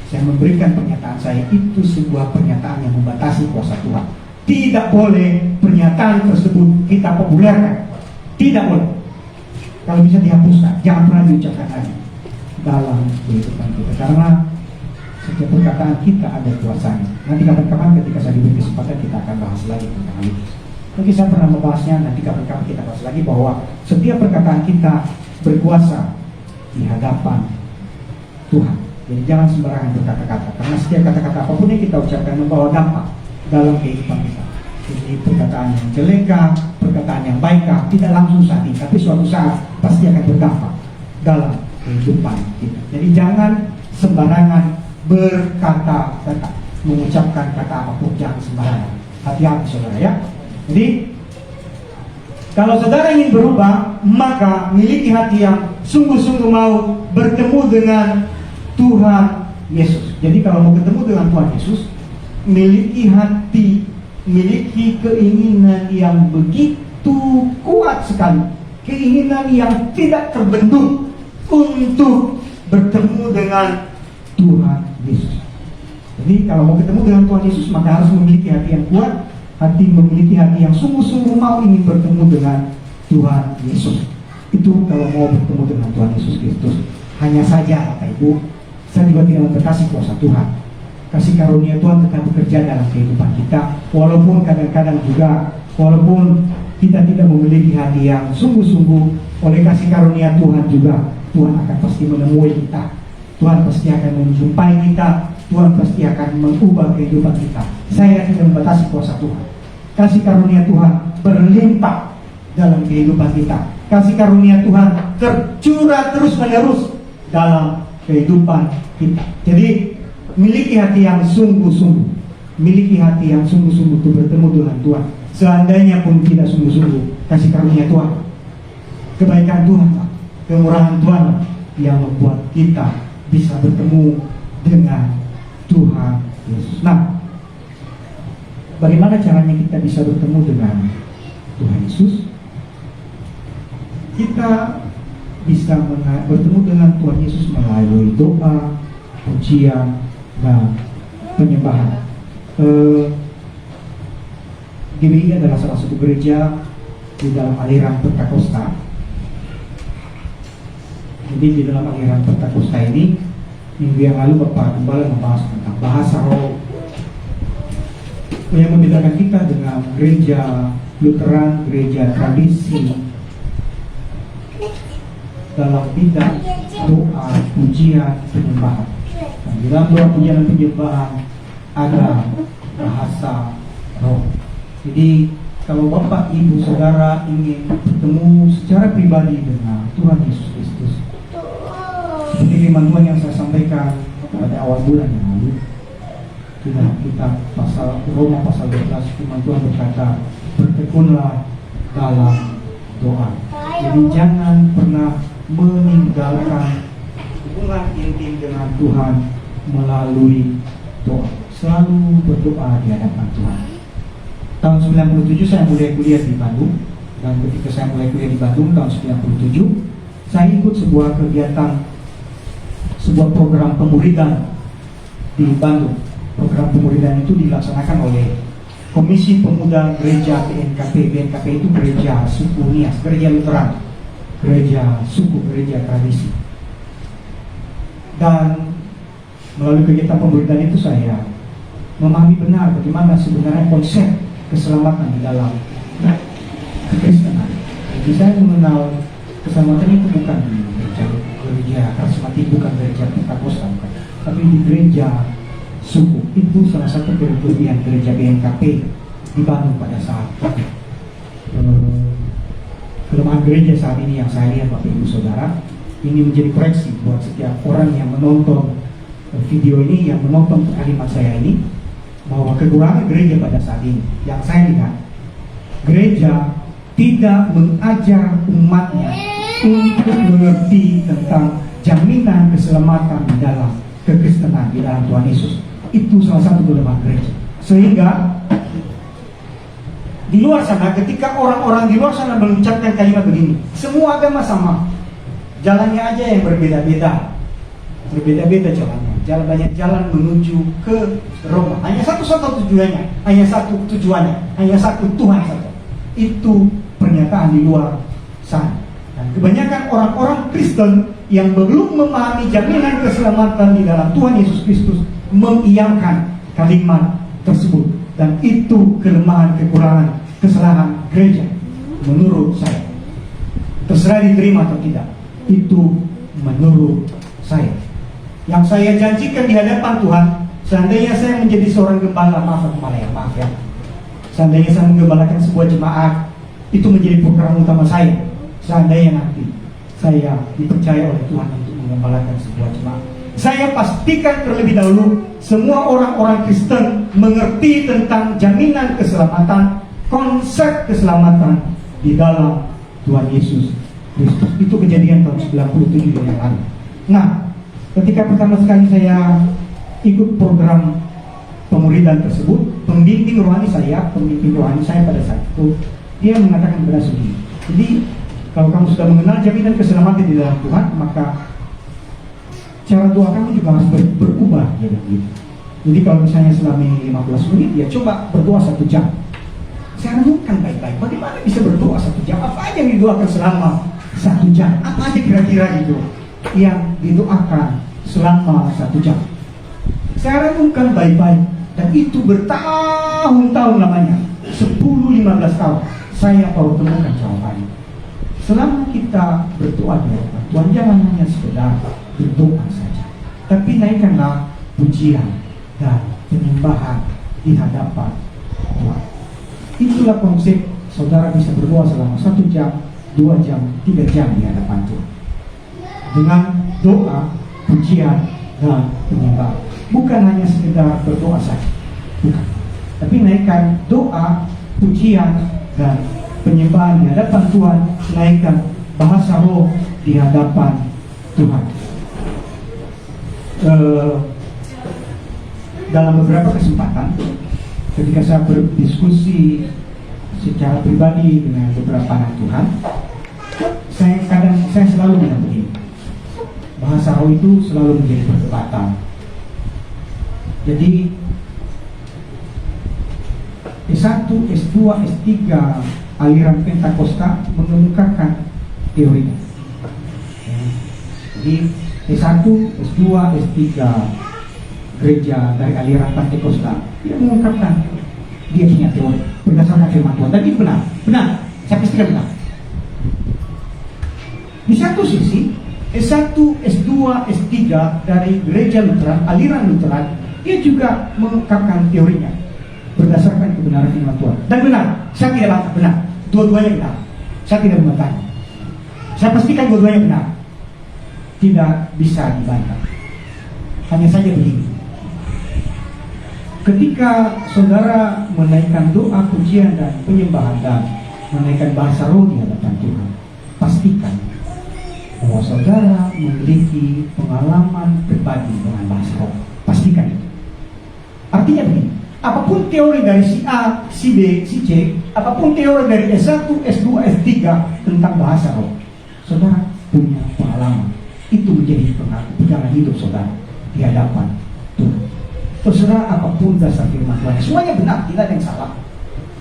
Saya memberikan pernyataan saya itu sebuah pernyataan yang membatasi kuasa Tuhan. Tidak boleh pernyataan tersebut kita populerkan. Tidak boleh. Kalau bisa dihapuskan, jangan pernah diucapkan lagi dalam kehidupan kita. Karena setiap perkataan kita ada kuasanya. Nanti kapan-kapan ketika saya diberi kesempatan kita akan bahas lagi tentang hal itu. Mungkin saya pernah membahasnya, nanti kapan-kapan kita bahas lagi bahwa setiap perkataan kita berkuasa di hadapan Tuhan. Jadi jangan sembarangan berkata-kata, karena setiap kata-kata apapun yang kita ucapkan membawa dampak dalam kehidupan kita. Jadi perkataan yang jelek, perkataan yang baik, tidak langsung saat ini, tapi suatu saat pasti akan berdampak dalam kehidupan kita. Jadi jangan sembarangan berkata-kata, mengucapkan kata apapun, jangan sembarangan. Hati-hati saudara ya. Jadi kalau saudara ingin berubah, maka miliki hati yang sungguh-sungguh mau bertemu dengan Tuhan Yesus. Jadi kalau mau ketemu dengan Tuhan Yesus, miliki hati, miliki keinginan yang begitu kuat sekali, keinginan yang tidak terbendung untuk bertemu dengan Tuhan Yesus. Jadi kalau mau ketemu dengan Tuhan Yesus, maka harus memiliki hati yang kuat, memiliki hati yang sungguh-sungguh mau ingin bertemu dengan Tuhan Yesus. Itu kalau mau bertemu dengan Tuhan Yesus Kristus. Hanya saja Bapak Ibu, saya juga tidak membatasi kuasa Tuhan. Kasih karunia Tuhan tetap bekerja dalam kehidupan kita, walaupun kadang-kadang juga, walaupun kita tidak memiliki hati yang sungguh-sungguh, oleh kasih karunia Tuhan juga, Tuhan akan pasti menemui kita. Tuhan pasti akan menjumpai kita, Tuhan pasti akan mengubah kehidupan kita. Saya tidak membatasi kuasa Tuhan. Kasih karunia Tuhan berlimpah dalam kehidupan kita. Kasih karunia Tuhan tercurah terus-menerus dalam kehidupan kita. Jadi miliki hati yang sungguh-sungguh, miliki hati yang sungguh-sungguh untuk bertemu dengan Tuhan. Seandainya pun tidak sungguh-sungguh, kasih karunia Tuhan, kebaikan Tuhan, kemurahan Tuhan yang membuat kita bisa bertemu dengan Tuhan Yesus. Nah, bagaimana caranya kita bisa bertemu dengan Tuhan Yesus? Kita bisa bertemu dengan Tuhan Yesus melalui doa, pujian, dan penyembahan. GBI adalah salah satu gereja di dalam aliran Pentakosta. Jadi di dalam aliran Pentakosta ini, minggu yang lalu Bapak Gembala membahas tentang bahasa roh. Yang membedakan kita dengan gereja Lutheran, gereja tradisi dalam bidang doa, pujian, penyembahan. Dan di dalam doa, pujian, dan penyembahan ada bahasa roh. Jadi kalau Bapak, Ibu, Saudara ingin bertemu secara pribadi dengan Tuhan Yesus Kristus, seperti firman Tuhan yang saya sampaikan pada awal bulan yang lalu, dalam kitab pasal Roma pasal 12, firman Tuhan berkata, bertekunlah dalam doa. Jadi jangan pernah meninggalkan hubungan intim dengan Tuhan melalui doa. Selalu berdoa di hadapan Tuhan. Tahun 97 saya mulai kuliah di Bandung, dan ketika saya mulai kuliah di Bandung tahun 97, saya ikut sebuah kegiatan, sebuah program pemuridan di Bandung. Program pemuridan itu dilaksanakan oleh Komisi Pemuda Gereja BNKP. BNKP itu gereja suku Nias, gereja Lutheran, gereja suku, gereja tradisi. Dan melalui kegiatan pemuridan itu saya memahami benar bagaimana sebenarnya konsep keselamatan di dalam kekristenan. Jadi saya mengenal keselamatan itu bukan di gereja karismatik, bukan gereja Pentakosta, tapi di gereja suku. Itu salah satu kelebihan gereja BNKP di Bandung pada saat itu. Kelemahan gereja saat ini yang saya lihat, Bapak Ibu Saudara, ini menjadi koreksi buat setiap orang yang menonton video ini, yang menonton kalimat saya ini, bahwa kekurangan gereja pada saat ini yang saya lihat, gereja tidak mengajar umatnya untuk mengerti tentang jaminan keselamatan di dalam kekristenan, di dalam Tuhan Yesus. Itu salah satu kelemahan gereja. Sehingga di luar sana, ketika orang-orang di luar sana mengucapkan kalimat begini, semua agama sama, jalannya aja yang berbeda-beda, berbeda-beda jalannya. banyak jalan menuju ke Roma. Hanya satu tujuannya, hanya satu tujuannya, hanya satu Tuhan saja. Itu pernyataan di luar sana. Dan kebanyakan orang-orang Kristen yang belum memahami jaminan keselamatan di dalam Tuhan Yesus Kristus mengiyakan kalimat tersebut. Dan itu kelemahan, kekurangan, kesalahan gereja menurut saya. Terserah diterima atau tidak, itu menurut saya. Yang saya janjikan di hadapan Tuhan, seandainya saya menjadi seorang gembala, maaf ya, seandainya saya menggembalakan sebuah jemaat, itu menjadi program utama saya. Seandainya nanti saya dipercaya oleh Tuhan untuk menggembalakan sebuah jemaat, saya pastikan terlebih dahulu semua orang-orang Kristen mengerti tentang jaminan keselamatan, konsep keselamatan di dalam Tuhan Yesus Kristus. Itu kejadian tahun 97 yang lalu. Nah, ketika pertama sekali saya ikut program pemuridan tersebut, pembimbing rohani saya pada saat itu, dia mengatakan kepada saya, jadi kalau kamu sudah mengenal jaminan keselamatan di dalam Tuhan, maka cara doa kamu juga harus berubah. Ya, gitu. Jadi kalau misalnya selama 15 menit, ya coba berdoa 1 jam. Saya renungkan baik-baik, bagaimana bisa berdoa 1 jam? Apa aja yang didoakan selama 1 jam? Apa aja kira-kira itu yang didoakan selama 1 jam? Saya renungkan baik-baik, dan itu bertahun-tahun lamanya, 10-15 tahun, saya baru temukan jawabannya. Selama kita berdoa di hadapan Tuhan, jangan hanya sekedar berdoa saja, tapi naikkanlah pujian dan penyembahan di hadapan Tuhan. Itulah konsep saudara bisa berdoa selama 1 jam, 2 jam, 3 jam di hadapan Tuhan, dengan doa, pujian, dan penyembahan. Bukan hanya sekedar berdoa saja, bukan, tapi naikkan doa, pujian, dan penyembahan di hadapan Tuhan, naikkan bahasa roh di hadapan Tuhan. Dalam beberapa kesempatan, ketika saya berdiskusi secara pribadi dengan beberapa anak Tuhan, saya selalu bilang begini, bahasa roh itu selalu menjadi perdebatan. Jadi S1, S2, S3 aliran Pentakosta mengemukakan teorinya. Jadi S1, S2, S3 gereja dari aliran Pentakosta dia mengungkapkan dia punya teori berdasarkan firman Tuhan. Dan itu benar, saya pastikan benar. Di satu sisi S1, S2, S3 dari gereja Lutheran, aliran Lutheran, dia juga mengungkapkan teorinya berdasarkan kebenaran firman Tuhan. Dan benar, saya tidak bantah, benar. Dua-duanya benar. Saya tidak membantah. Saya pastikan dua-duanya benar. Tidak bisa dibantah. Hanya saja begini. Ketika saudara menaikkan doa, pujian, dan penyembahan, dan menaikkan bahasa roh di hadapan Tuhan, pastikan bahwa saudara memiliki pengalaman pribadi dengan bahasa roh. Pastikan itu. Artinya begini, apapun teori dari si A, si B, si C, apapun teori dari S1, S2, S3 tentang bahasa roh, saudara punya pengalaman. Itu menjadi pegangan hidup saudara di hadapan Tuhan. Terserah apapun dasar firman Tuhan, semuanya benar, tidak ada yang salah.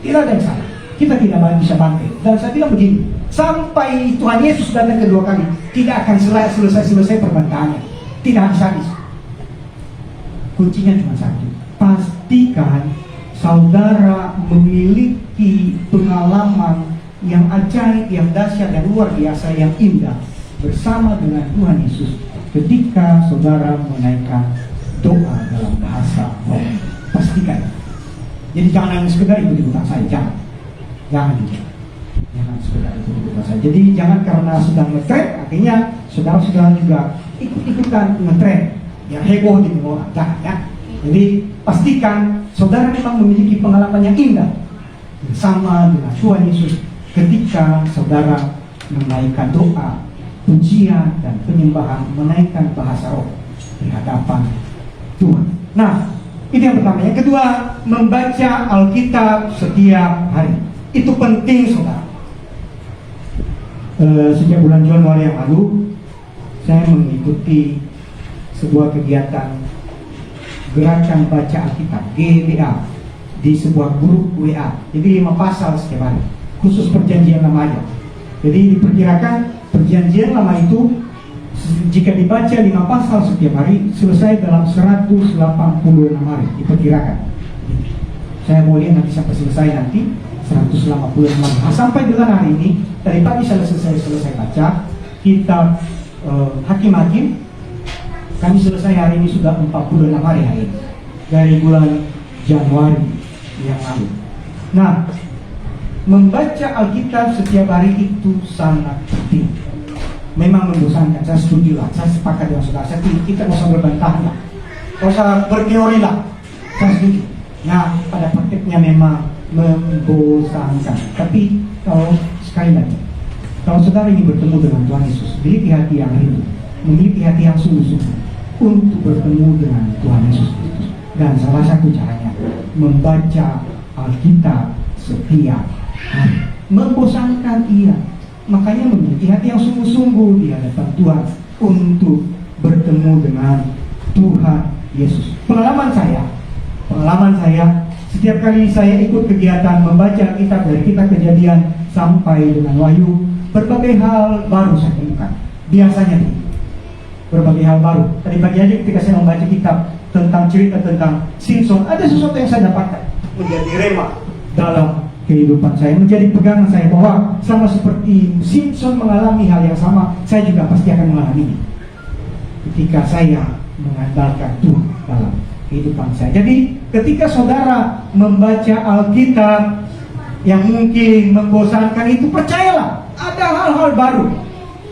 Tidak ada yang salah. Kita tidak bisa bangkit. Dan saya bilang begini, sampai Tuhan Yesus datang kedua kali, tidak akan selesai perbantahannya. Tidak habis. Kuncinya cuma satu. Pastikan saudara memiliki pengalaman yang ajaib, yang dahsyat, dan luar biasa, yang indah bersama dengan Tuhan Yesus ketika saudara menaikkan doa dalam bahasa roh. Pastikan. Jadi jangan hanya sekedar ikut-ikutan saya, jangan sekedar ikut-ikutan saya. Jadi jangan karena sedang ngetren, artinya saudara-saudara juga ikut-ikutan ngetren, yang heboh di orang, jangan ya. Jadi pastikan saudara memang memiliki pengalaman yang indah bersama dengan Tuhan Yesus ketika saudara menaikkan doa, pujian, dan penyembahan, menaikkan bahasa roh di hadapan Tuhan. Nah, itu yang pertama. Yang kedua, membaca Alkitab setiap hari. Itu penting saudara. Sejak bulan Januari yang lalu, saya mengikuti sebuah kegiatan gerakan baca Alkitab GBA di sebuah grup WA. Jadi 5 pasal setiap hari, khusus perjanjian lama aja. Jadi diperkirakan perjanjian lama itu jika dibaca 5 pasal setiap hari selesai dalam 186 hari diperkirakan. Saya mau lihat nanti sampai selesai nanti 186 hari. Sampai dengan hari ini dari pagi saya selesai baca kitab Hakim-Hakim. Kami selesai hari ini sudah 46 hari ini dari bulan Januari yang lalu. Nah, membaca Alkitab setiap hari itu sangat penting. Memang membosankan, saya setuju lah, saya sepakat dengan saudara. Saya pilih kita nggak usah berbantah lah, nggak usah berteori lah, saya setuju. Nah, pada prakteknya memang membosankan. Tapi kalau sekali lagi, kalau saudara ini bertemu dengan Tuhan Yesus, memiliki hati yang rindu, memiliki hati yang sungguh-sungguh untuk bertemu dengan Tuhan Yesus Kristus, dan salah satu caranya membaca Alkitab setiap hari. Membosankan iya, makanya memiliki hati yang sungguh-sungguh di hadapan Tuhan untuk bertemu dengan Tuhan Yesus. Pengalaman saya setiap kali saya ikut kegiatan membaca Alkitab dari kitab Kejadian sampai dengan Wahyu, berbagai hal baru saya temukan. Biasanya berbagai hal baru. Tadi pagi aja ketika saya membaca kitab tentang cerita tentang Simpson, ada sesuatu yang saya dapatkan menjadi rema dalam kehidupan saya, menjadi pegangan saya bahwa sama seperti Simpson mengalami hal yang sama, saya juga pasti akan mengalaminya ketika saya mengandalkan Tuhan dalam kehidupan saya. Jadi ketika saudara membaca Alkitab yang mungkin membosankan itu, percayalah ada hal-hal baru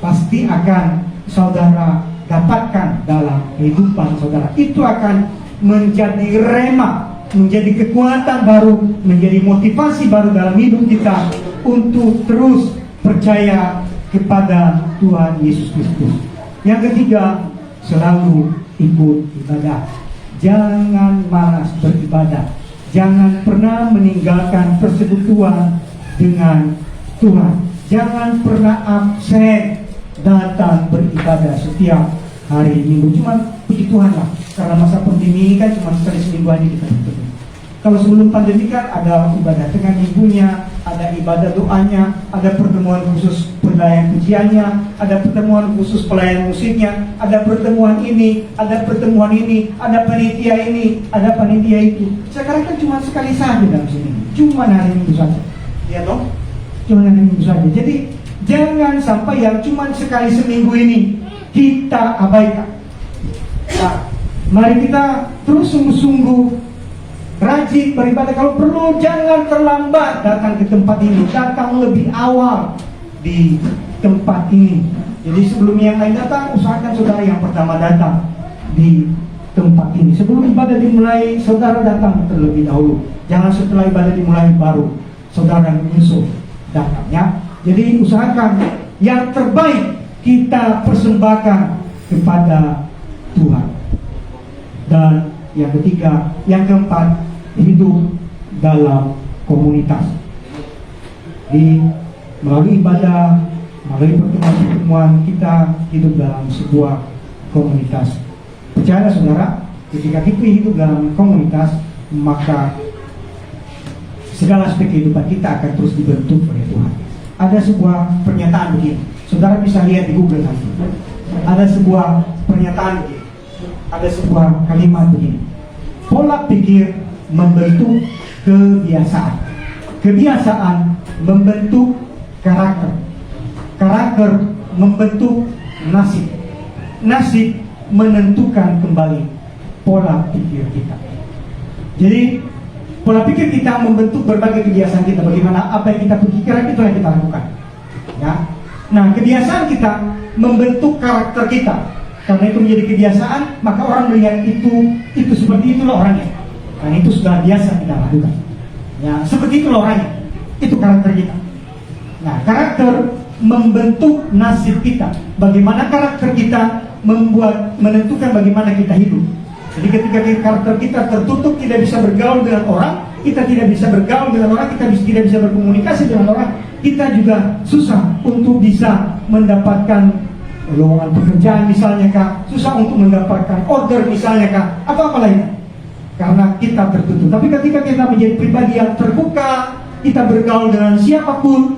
pasti akan saudara dapatkan dalam kehidupan saudara. Itu akan menjadi rema, menjadi kekuatan baru, menjadi motivasi baru dalam hidup kita untuk terus percaya kepada Tuhan Yesus Kristus. Yang ketiga, selalu ikut ibadah. Jangan malas beribadah. Jangan pernah meninggalkan persekutuan dengan Tuhan. Jangan pernah absen datang beribadah setiap hari Minggu. Cuman puji Tuhan lah, karena masa pandemi ini kan cuma sekali seminggu aja kita bertemu. Kalau sebelum pandemi kan ada ibadah tengah minggunya, ada ibadah doanya, ada pertemuan khusus pelayan pujiannya, ada pertemuan khusus pelayan musiknya, ada pertemuan ini, ada pertemuan ini, ada panitia ini, ada panitia itu. Sekarang kan cuma sekali saja dalam sini, cuma hari Minggu saja, ya toh? Cuma hari Minggu saja. Jadi jangan sampai yang cuma sekali seminggu ini kita abaikan. Nah, mari kita terus sungguh-sungguh rajin beribadah. Kalau perlu jangan terlambat datang ke tempat ini, datang lebih awal di tempat ini. Jadi sebelum yang lain datang, usahakan saudara yang pertama datang di tempat ini. Sebelum ibadah dimulai, saudara datang terlebih dahulu. Jangan setelah ibadah dimulai baru saudara menyusul datangnya. Jadi usahakan yang terbaik kita persembahkan kepada Tuhan. Dan yang ketiga, yang keempat, hidup dalam komunitas. Melalui ibadah, melalui pertemuan-pertemuan, kita hidup dalam sebuah komunitas. Percayalah saudara, ketika kita hidup dalam komunitas, maka segala aspek kehidupan kita akan terus dibentuk oleh Tuhan. Ada sebuah pernyataan begini, saudara bisa lihat di Google nanti. Ada sebuah pernyataan begini, ada sebuah kalimat begini: pola pikir membentuk kebiasaan, kebiasaan membentuk karakter, karakter membentuk nasib, nasib menentukan kembali pola pikir kita. Jadi pola pikir kita membentuk berbagai kebiasaan kita. Bagaimana apa yang kita pikirkan, itu yang kita lakukan, ya. Nah, kebiasaan kita membentuk karakter kita. Karena itu menjadi kebiasaan, maka orang melihat itu seperti itulah orangnya. Karena itu sudah biasa kita lakukan. Ya, seperti itulah orangnya. Itu karakter kita. Nah, karakter membentuk nasib kita. Bagaimana karakter kita menentukan bagaimana kita hidup. Jadi ketika karakter kita tertutup, tidak bisa bergaul dengan orang, kita tidak bisa bergaul dengan orang, kita tidak bisa berkomunikasi dengan orang, kita juga susah untuk bisa mendapatkan lowongan pekerjaan misalnya kah, susah untuk mendapatkan order misalnya kah, apa-apa lainnya. karena kita tertutup. Tapi ketika kita menjadi pribadi yang terbuka, kita bergaul dengan siapapun,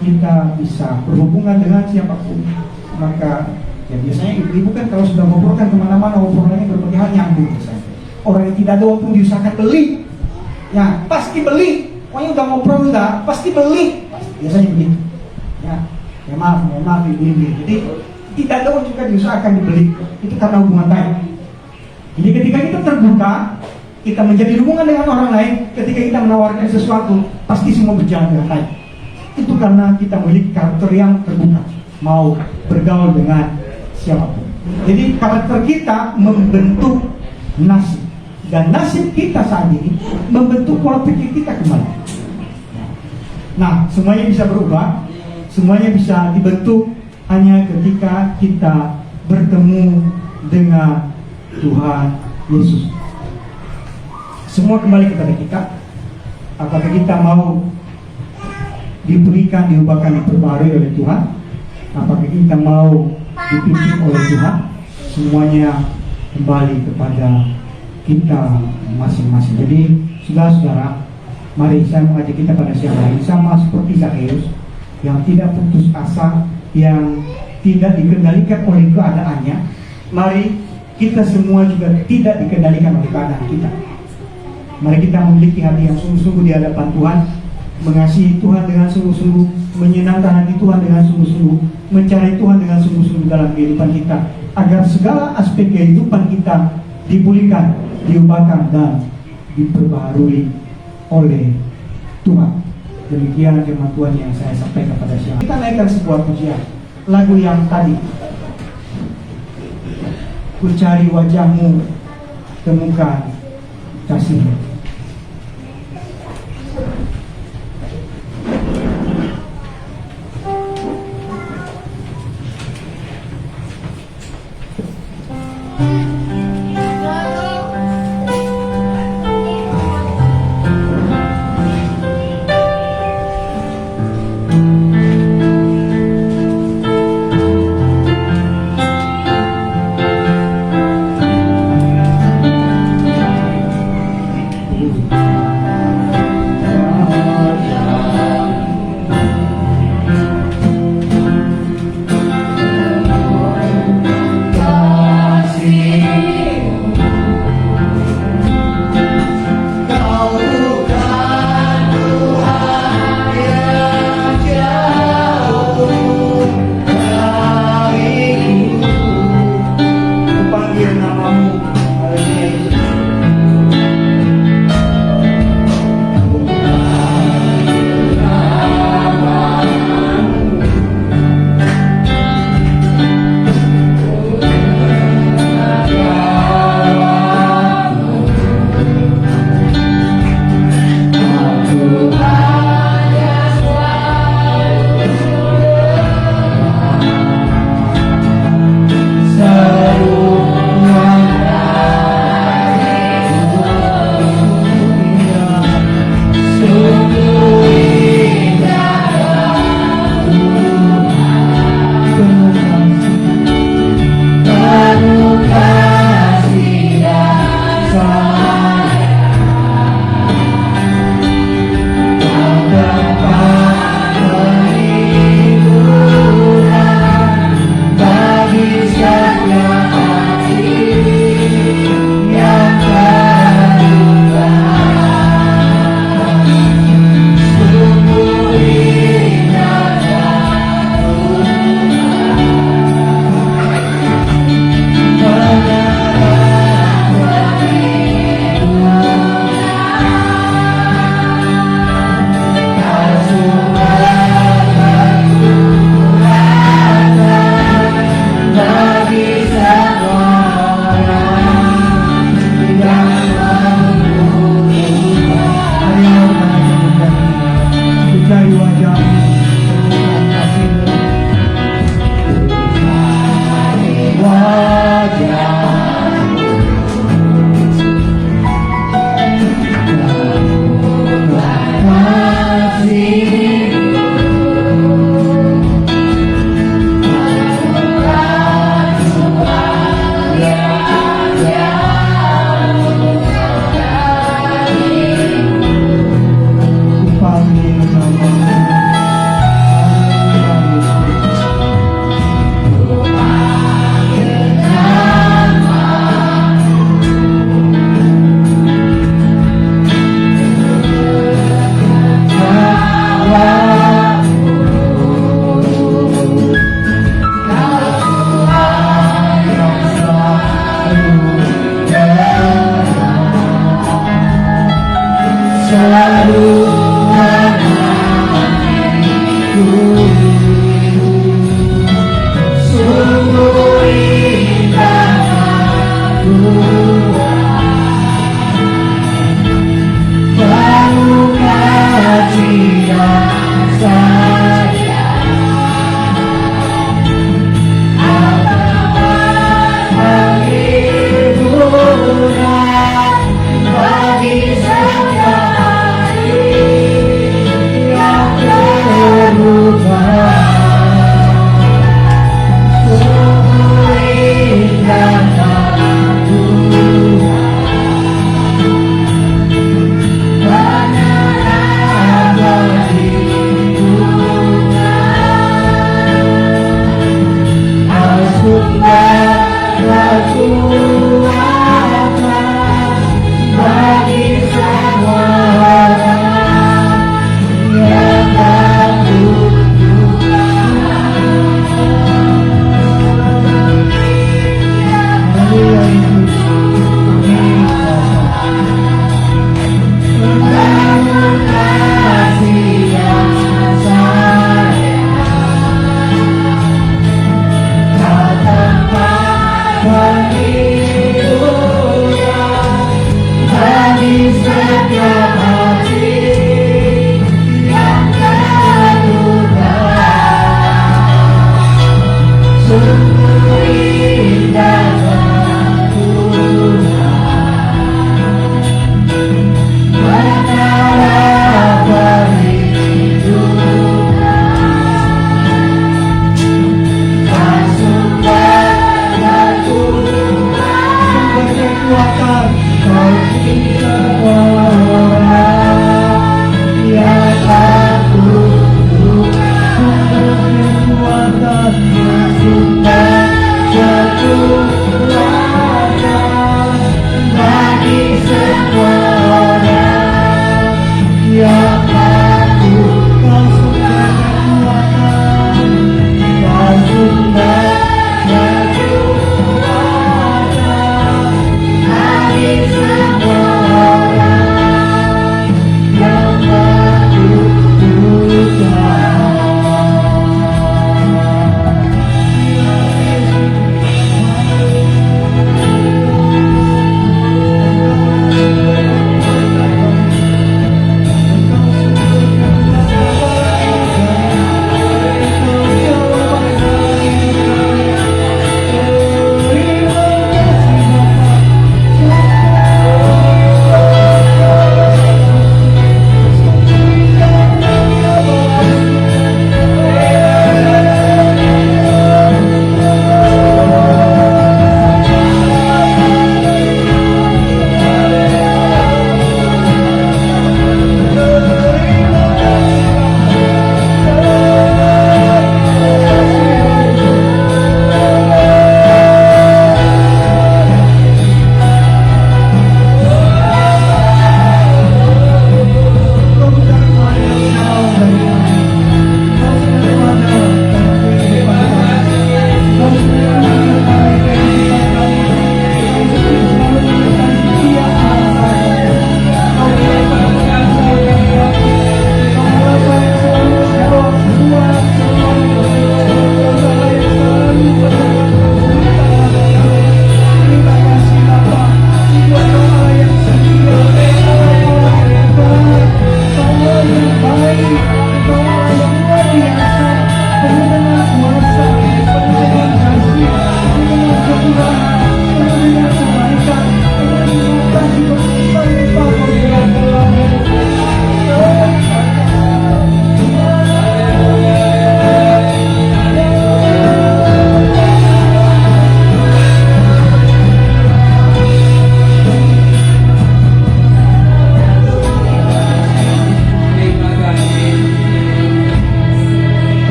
kita bisa berhubungan dengan siapapun. Maka ya biasanya ibu-ibu kan kalau sudah ngobrolkan kemana-mana, obrolannya berbagai hal nyambung. Orang yang tidak ada waktu diusahakan beli, ya pasti beli. Pokoknya udah ngobrol udah pasti beli. Biasanya begitu. Ya maaf ibu-ibu. Jadi tidak ada waktu juga diusahakan dibeli. Itu karena hubungan baik. Jadi ketika kita terbuka, kita menjadi hubungan dengan orang lain, ketika kita menawarkan sesuatu, pasti semua berjalan dengan baik. Itu karena kita memiliki karakter yang terbuka, mau bergaul dengan siapapun. Jadi karakter kita membentuk nasib, dan nasib kita saat ini membentuk pola pikir kita kembali. Nah, semuanya bisa berubah, semuanya bisa dibentuk hanya ketika kita bertemu dengan Tuhan Yesus. Semua kembali kepada kita. Apakah kita mau diberikan, diubahkan, diperbarui oleh Tuhan? Apakah kita mau dipimpin oleh Tuhan? Semuanya kembali kepada kita masing-masing. Jadi saudara-saudara, mari saya mengajak kita pada siang hari sama seperti Zakheus yang tidak putus asa, yang tidak dikendalikan oleh keadaannya. Mari kita semua juga tidak dikendalikan oleh keadaan kita. Mari kita memiliki hati yang sungguh-sungguh di hadapan Tuhan, mengasihi Tuhan dengan sungguh-sungguh, menyenangkan hati Tuhan dengan sungguh-sungguh, mencari Tuhan dengan sungguh-sungguh dalam kehidupan kita, agar segala aspek kehidupan kita dipulihkan, diubahkan, dan diperbaharui oleh Tuhan. Demikian firman Tuhan yang saya sampaikan pada siang. Kita naikkan sebuah pujian, lagu yang tadi, ku cari wajahmu, temukan kasihmu. Kasih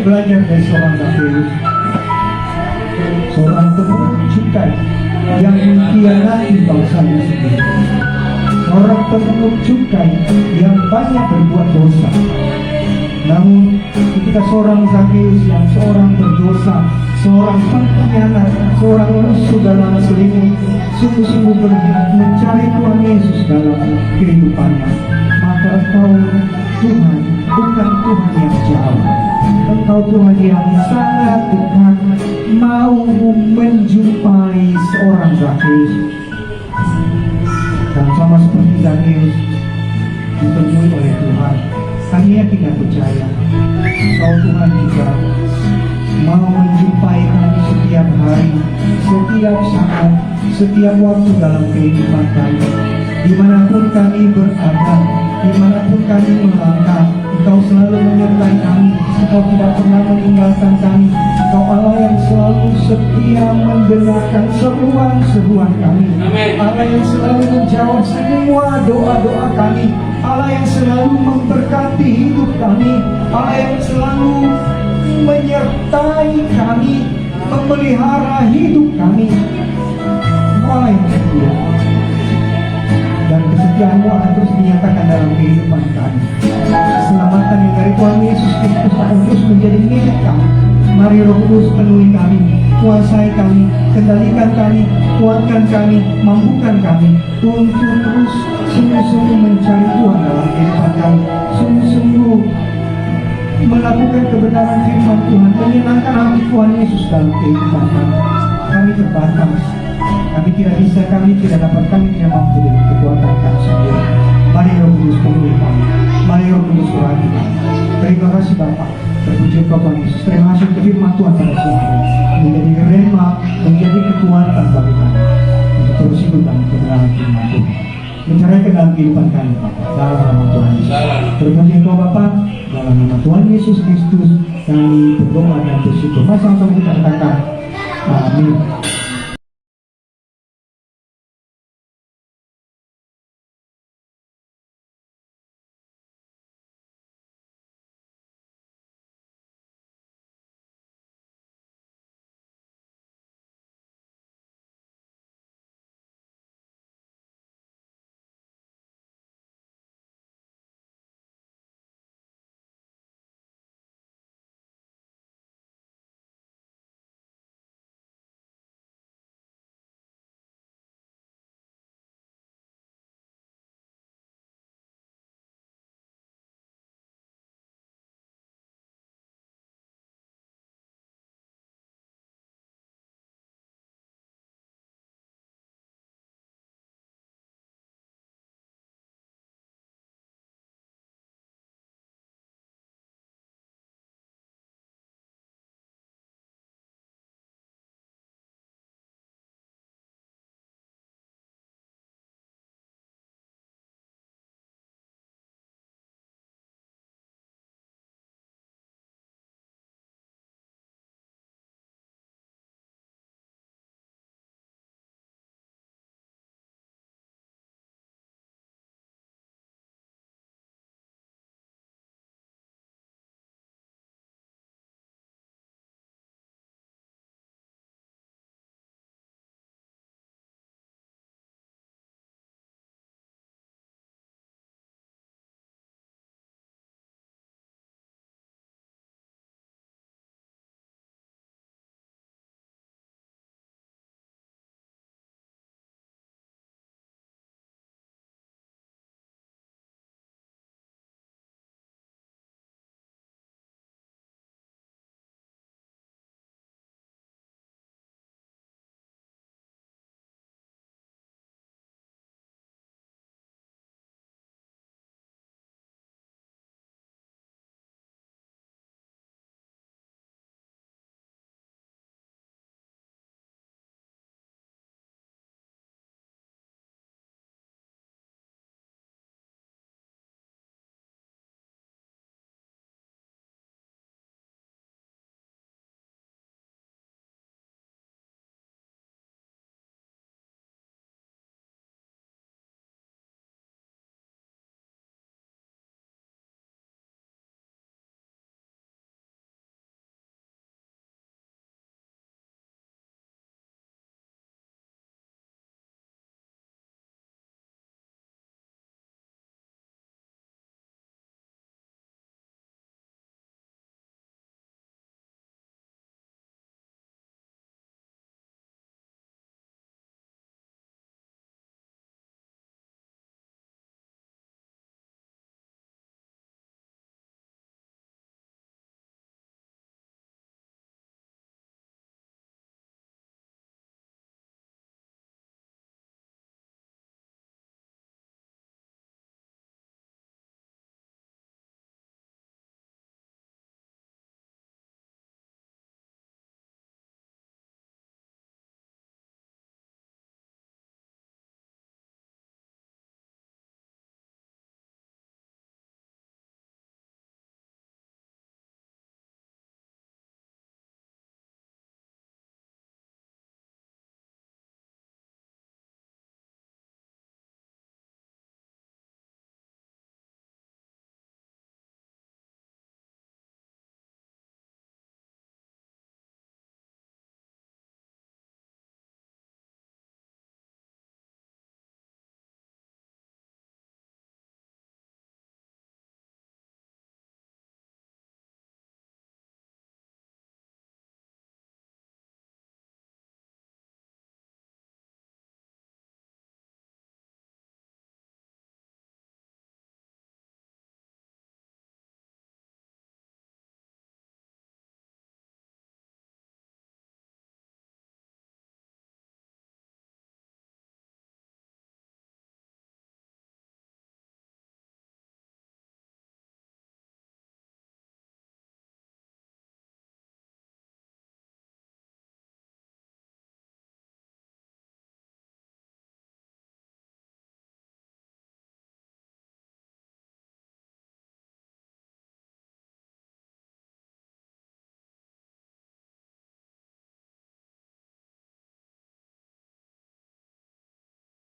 belajar dari seorang Zakheus, seorang pemungut cukai yang mengkhianati bangsanya sendiri, seorang pemungut cukai yang banyak berbuat dosa. Namun ketika seorang Zakheus yang seorang berdosa, seorang pengkhianat, seorang musuh dalam selimut, sungguh-sungguh mencari Tuhan Yesus dalam kehidupannya, maka engkau Tuhan bukan Tuhan yang jauh, engkau Tuhan yang sangat dekat, mau menjumpai seorang Zakheus. Dan sama seperti Zakheus ditemui oleh Tuhan, kami yakin dan percaya bahwa Tuhan juga mau menjumpai kami setiap hari, setiap saat, setiap waktu dalam kehidupan kami. Dimanapun kami berada, dimanapun kami melangkah, Engkau selalu menyertai kami, Engkau tidak pernah meninggalkan kami. Engkau Allah yang selalu setia mendengarkan seruan-seruan kami. Allah yang selalu menjawab semua doa-doa kami. Allah yang selalu memberkati hidup kami. Allah yang selalu menyertai kami, memelihara hidup kami. Allah yang setia, dan kesetiaan-Mu akan terus dinyatakan dalam kehidupan kami. Keselamatan yang dari Tuhan Yesus Kristus akan terus menjadi milik kami. Mari Roh Kudus penuhi kami, kuasai kami, kendalikan kami, kuatkan kami, mampukan kami untuk terus sungguh-sungguh mencari Tuhan dalam kehidupan kami, sungguh-sungguh melakukan kebenaran firman Tuhan, menyenangkan hati Tuhan Yesus dalam kehidupan kami. Kami terbatas, kami tidak bisa, kami tidak dapat, kami tidak mampu dengan kekuatan kami sendiri. Mari Roh Kudus penuhi kami, mari Roh Kudus surati kami. Terima kasih Bapa, Terpuji Engkau Tuhan Yesus. Terima kasih untuk firman Tuhan pada siang hari. Menjadi rema, menjadi kekuatan bagi kami untuk terus hidup dalam kebenaran firman Tuhan. Mencarikan dalam kehidupan kami, Bapa. Dalam nama Tuhan Yesus. Terpuji Engkau Bapa. Dalam nama Tuhan Yesus Kristus kami berdoa dan bersyukur. Mari sama-sama kita katakan amin.